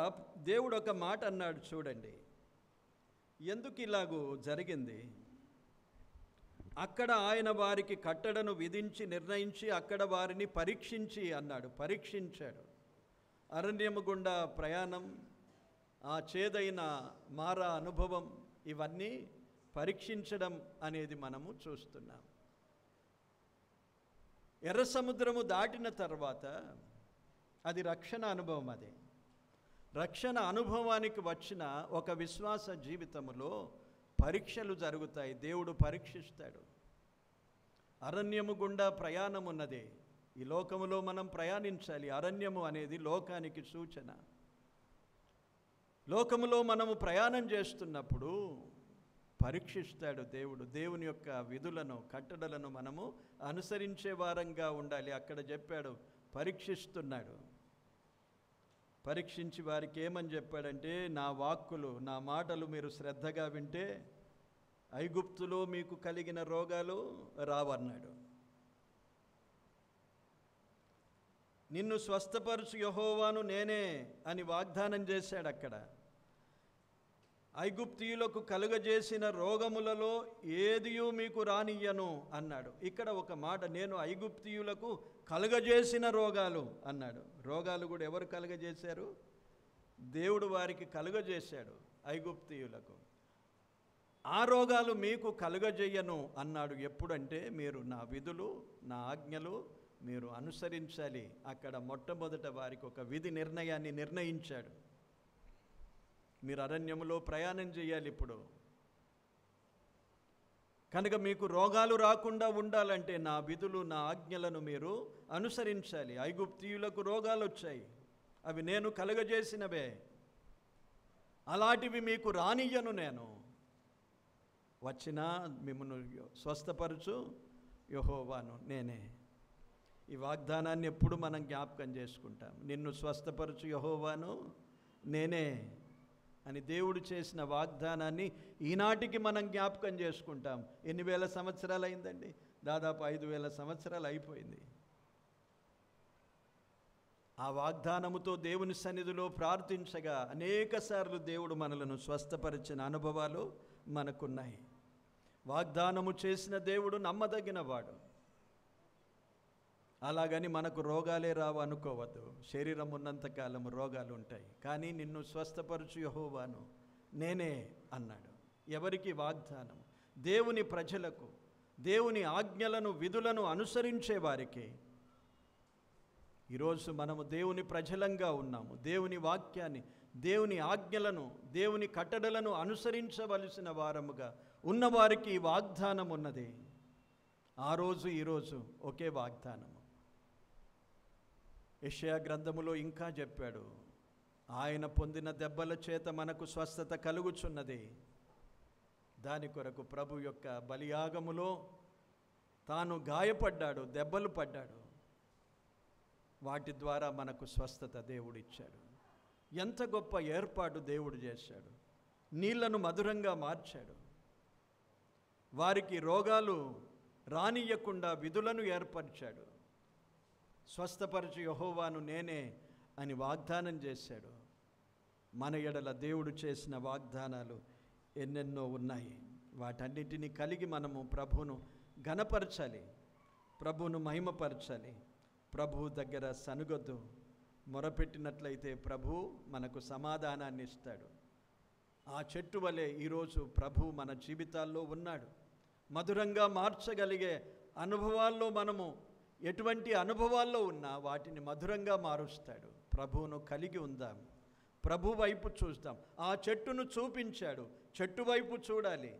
దేవుడు ఒక మాట అన్నాడు చూడండి. ఎందుకు ఇలాగూ జరిగింది? అక్కడ ఆయన వారికి కట్టడను విధించి నిర్ణయించి అక్కడ వారిని పరీక్షించి అన్నాడు. పరీక్షించాడు. అరణ్యము గుండా ప్రయాణం, ఆ చేదైన మారా అనుభవం, ఇవన్నీ పరీక్షించడం అనేది మనము చూస్తున్నాం. ఎర్ర సముద్రము దాటిన తర్వాత అది రక్షణ అనుభవం. అదే రక్షణ అనుభవానికి వచ్చిన ఒక విశ్వాస జీవితములో పరీక్షలు జరుగుతాయి. దేవుడు పరీక్షిస్తాడు. అరణ్యము గుండా ప్రయాణం ఉన్నది. ఈ లోకములో మనం ప్రయాణించాలి. అరణ్యము అనేది లోకానికి సూచన. లోకములో మనము ప్రయాణం చేస్తున్నప్పుడు పరీక్షిస్తాడు దేవుడు. దేవుని యొక్క విధులను, కట్టడలను మనము అనుసరించే వారంగా ఉండాలి. అక్కడ చెప్పాడు, పరీక్షిస్తున్నాడు. పరీక్షించి వారికి ఏమని చెప్పాడంటే, నా వాక్కులు, నా మాటలు మీరు శ్రద్ధగా వింటే ఐగుప్తులో మీకు కలిగిన రోగాలు రావన్నాడు. నిన్ను స్వస్థపరచు యెహోవాను నేనే అని వాగ్దానం చేశాడు. అక్కడ ఐగుప్తీయులకు కలుగజేసిన రోగములలో ఏదియూ మీకు రానియ్యను అన్నాడు. ఇక్కడ ఒక మాట, నేను ఐగుప్తీయులకు కలుగజేసిన రోగాలు అన్నాడు. రోగాలు కూడా ఎవరు కలుగజేశారు? దేవుడు వారికి కలుగజేశాడు ఐగుప్తీయులకు. ఆ రోగాలు మీకు కలుగజేయను అన్నాడు. ఎప్పుడంటే మీరు నా విధులు, నా ఆజ్ఞలు మీరు అనుసరించాలి. అక్కడ మొట్టమొదట వారికి ఒక విధి నిర్ణయాన్ని నిర్ణయించాడు. మీరు అరణ్యములో ప్రయాణం చేయాలి ఇప్పుడు. కనుక మీకు రోగాలు రాకుండా ఉండాలంటే నా విధులు, నా ఆజ్ఞలను మీరు అనుసరించాలి. ఐగుప్తీయులకు రోగాలు వచ్చాయి, అవి నేను కలుగజేసినవే. అలాంటివి మీకు రానియ్యను. నేను వచ్చినా మిమ్మల్ని స్వస్థపరచు యెహోవాను నేనే. ఈ వాగ్దానాన్ని ఎప్పుడు మనం జ్ఞాపకం చేసుకుంటాం. నిన్ను స్వస్థపరచు యెహోవాను నేనే అని దేవుడు చేసిన వాగ్దానాన్ని ఈనాటికి మనం జ్ఞాపకం చేసుకుంటాం. ఎన్ని వేల సంవత్సరాలు అయిందండి? దాదాపు 5,000 సంవత్సరాలు అయిపోయింది. ఆ వాగ్దానముతో దేవుని సన్నిధిలో ప్రార్థించగా అనేకసార్లు దేవుడు మనలను స్వస్థపరిచిన అనుభవాలు మనకున్నాయి. వాగ్దానము చేసిన దేవుడు నమ్మదగినవాడు. అలాగని మనకు రోగాలే రావు అనుకోవద్దు. శరీరం ఉన్నంతకాలం రోగాలు ఉంటాయి. కానీ నిన్ను స్వస్థపరచు యెహోవాను నేనే అన్నాడు. ఎవరికి వాగ్దానం? దేవుని ప్రజలకు, దేవుని ఆజ్ఞలను, విధులను అనుసరించే వారికి. ఈరోజు మనము దేవుని ప్రజలంగా ఉన్నాము. దేవుని వాక్యాన్ని, దేవుని ఆజ్ఞలను, దేవుని కట్టడలను అనుసరించవలసిన వారముగా ఉన్నవారికి ఈ వాగ్దానం ఉన్నది. ఆ రోజు ఈరోజు ఒకే వాగ్దానము. యెషయా గ్రంథములో ఇంకా చెప్పాడు, ఆయన పొందిన దెబ్బల చేత మనకు స్వస్థత కలుగుచున్నది. దాని కొరకు ప్రభు యొక్క బలియాగములో తాను గాయపడ్డాడు, దెబ్బలు పడ్డాడు. వాటి ద్వారా మనకు స్వస్థత దేవుడు ఇచ్చాడు. ఎంత గొప్ప ఏర్పాటు దేవుడు చేశాడు. నీళ్లను మధురంగా మార్చాడు. వారికి రోగాలు రానియ్యకుండా విధులను ఏర్పరిచాడు. స్వస్థపరచు యెహోవాను నేనే అని వాగ్దానం చేశాడు. మన ఎడల దేవుడు చేసిన వాగ్దానాలు ఎన్నెన్నో ఉన్నాయి. వాటన్నిటినీ కలిగి మనము ప్రభువును ఘనపరచాలి, ప్రభువును మహిమపరచాలి. ప్రభువు దగ్గర సనుగొద్దు. మొరపెట్టినట్లయితే ప్రభువు మనకు సమాధానాన్ని ఇస్తాడు. ఆ చెట్టు వలె ఈరోజు ప్రభువు మన జీవితాల్లో ఉన్నాడు. మధురంగా మార్చగలిగే అనుభవాల్లో మనము ఎటువంటి అనుభవాల్లో ఉన్నా వాటిని మధురంగా మారుస్తాడు. ప్రభువును కలిగి ఉందాం, ప్రభు వైపు చూస్తాం. ఆ చెట్టును చూపించాడు, చెట్టు వైపు చూడాలి,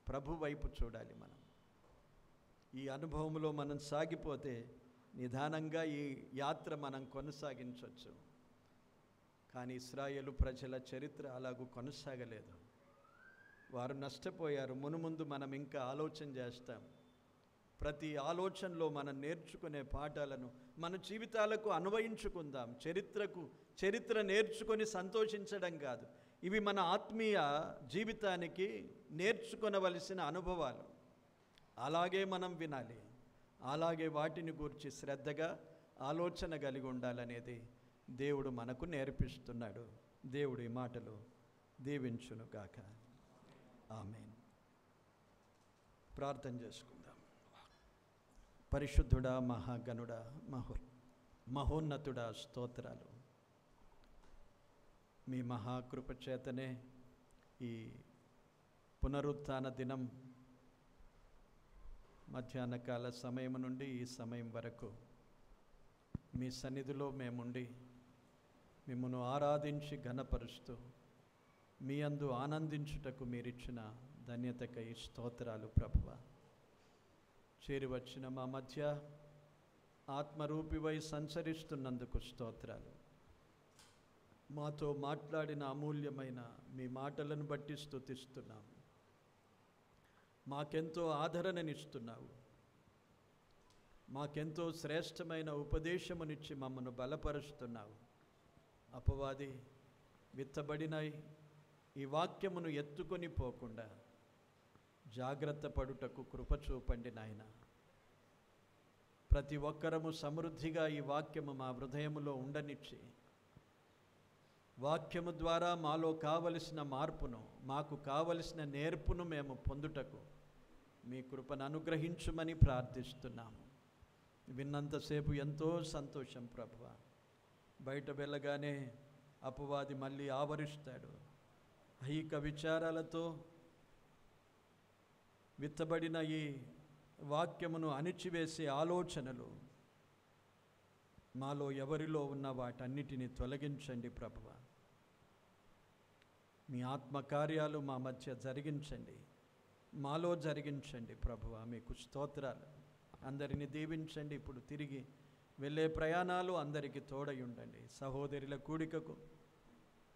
ప్రభు వైపు చూడాలి. మనం ఈ అనుభవంలో మనం సాగిపోతే నిదానంగా ఈ యాత్ర మనం కొనసాగించవచ్చు. కానీ ఇశ్రాయేలు ప్రజల చరిత్ర అలాగూ కొనసాగలేదు. వారు నష్టపోయారు. మునుముందు మనం ఇంకా ఆలోచన చేస్తాం. ప్రతి ఆలోచనలో మనం నేర్చుకునే పాఠాలను మన జీవితాలకు అన్వయించుకుందాం. చరిత్ర నేర్చుకొని సంతోషించడం కాదు, ఇవి మన ఆత్మీయ జీవితానికి నేర్చుకొనవలసిన అనుభవాలు. అలాగే మనం వినాలి, అలాగే వాటిని గురించి శ్రద్ధగా ఆలోచన కలిగి ఉండాలనేది దేవుడు మనకు నేర్పిస్తున్నాడు. దేవుడి మాటలు దీవించునుగాక. ఆమేన్. ప్రార్థన చేసుకుందాం. పరిశుద్ధుడా, మహాగణుడా, మహోన్నతుడా, స్తోత్రాలు. మీ మహాకృప చేతనే ఈ పునరుత్థాన దినం మధ్యాహ్న కాల సమయం నుండి ఈ సమయం వరకు మీ సన్నిధిలో మేముండి మిమ్మను ఆరాధించి ఘనపరుస్తూ మీ యందు ఆనందించుటకు మీరిచ్చిన ధన్యతకై స్తోత్రాలు ప్రభువా. చేరి వచ్చిన మా మధ్య ఆత్మరూపివై సంచరిస్తున్నందుకు స్తోత్రాలు. మాతో మాట్లాడిన అమూల్యమైన మీ మాటలను బట్టి స్తుతిస్తున్నాము. మాకెంతో ఆదరణనిస్తున్నావు. మాకెంతో శ్రేష్టమైన ఉపదేశమునిచ్చి మమ్మను బలపరుస్తున్నావు. అపవాది విత్తబడిన ఈ వాక్యమును ఎత్తుకొని పోకుండా జాగ్రత్త పడుటకు కృప చూపండి నాయన. ప్రతి ఒక్కరము సమృద్ధిగా ఈ వాక్యము మా హృదయములో ఉండనిచ్చి, వాక్యము ద్వారా మాలో కావలసిన మార్పును, మాకు కావలసిన నేర్పును మేము పొందుటకు మీ కృపను అనుగ్రహించుమని ప్రార్థిస్తున్నాము. విన్నంతసేపు ఎంతో సంతోషం ప్రభువా. బయట వెళ్ళగానే అపవాది మళ్ళీ ఆవరిస్తాడు. ఐహిక విచారాలతో విత్తబడిన ఈ వాక్యమును అణిచివేసే ఆలోచనలు మాలో ఎవరిలో ఉన్న వాటన్నిటిని తొలగించండి ప్రభువా. మీ ఆత్మకార్యాలు మా మధ్య జరిగించండి, మాలో జరిగించండి ప్రభువా. మీకు స్తోత్రాలు. అందరిని దీవించండి. ఇప్పుడు తిరిగి వెళ్ళే ప్రయాణాలు అందరికీ తోడై ఉండండి. సహోదరుల కూడికకు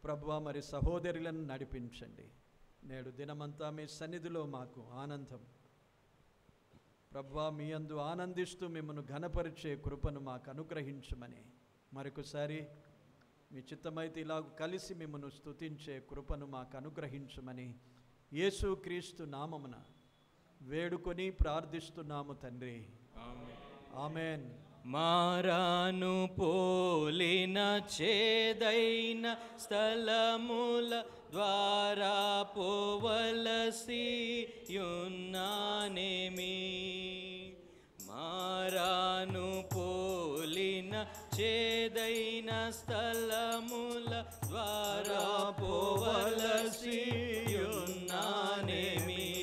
ప్రభువా మరి సహోదరులను నడిపించండి. నేడు దినమంతా మీ సన్నిధిలో మాకు ఆనందం ప్రభువా. మీ యందు ఆనందిస్తూ మిమ్మను ఘనపరిచే కృపను మాకు అనుగ్రహించమని, మరొకసారి మీ చిత్తమైతే ఇలాగ కలిసి మిమ్మను స్తుతించే కృపను మాకు అనుగ్రహించమని యేసుక్రీస్తు నామమున వేడుకొని ప్రార్థిస్తున్నాము తండ్రి. ఆమేన్. మారాను పోలిన చేదైన స్థలముల ద్వారా పోవలసి యున్నానేమి. మారాను పోలిన చేదైన స్థలముల ద్వారా పోవలసి యున్నానేమి.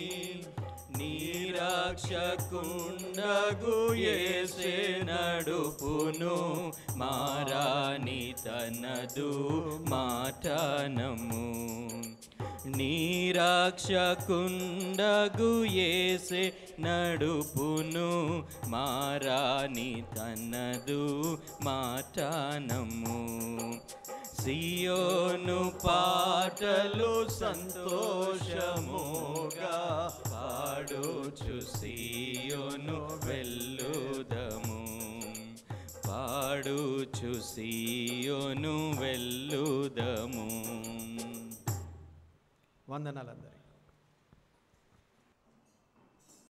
నిరాక్షకుండగు యేసే నడుపును మారాని తనదు మాటనము. నిరాక్షకుండగు యేసే నడుపును మారాని తనదు మాటనము. సియోను పాటలు సంతోషముగా పాడుచు సియోను వెళ్ళుదము. పాడుచు సియోను వెళ్ళుదము. వందనాలందరికీ.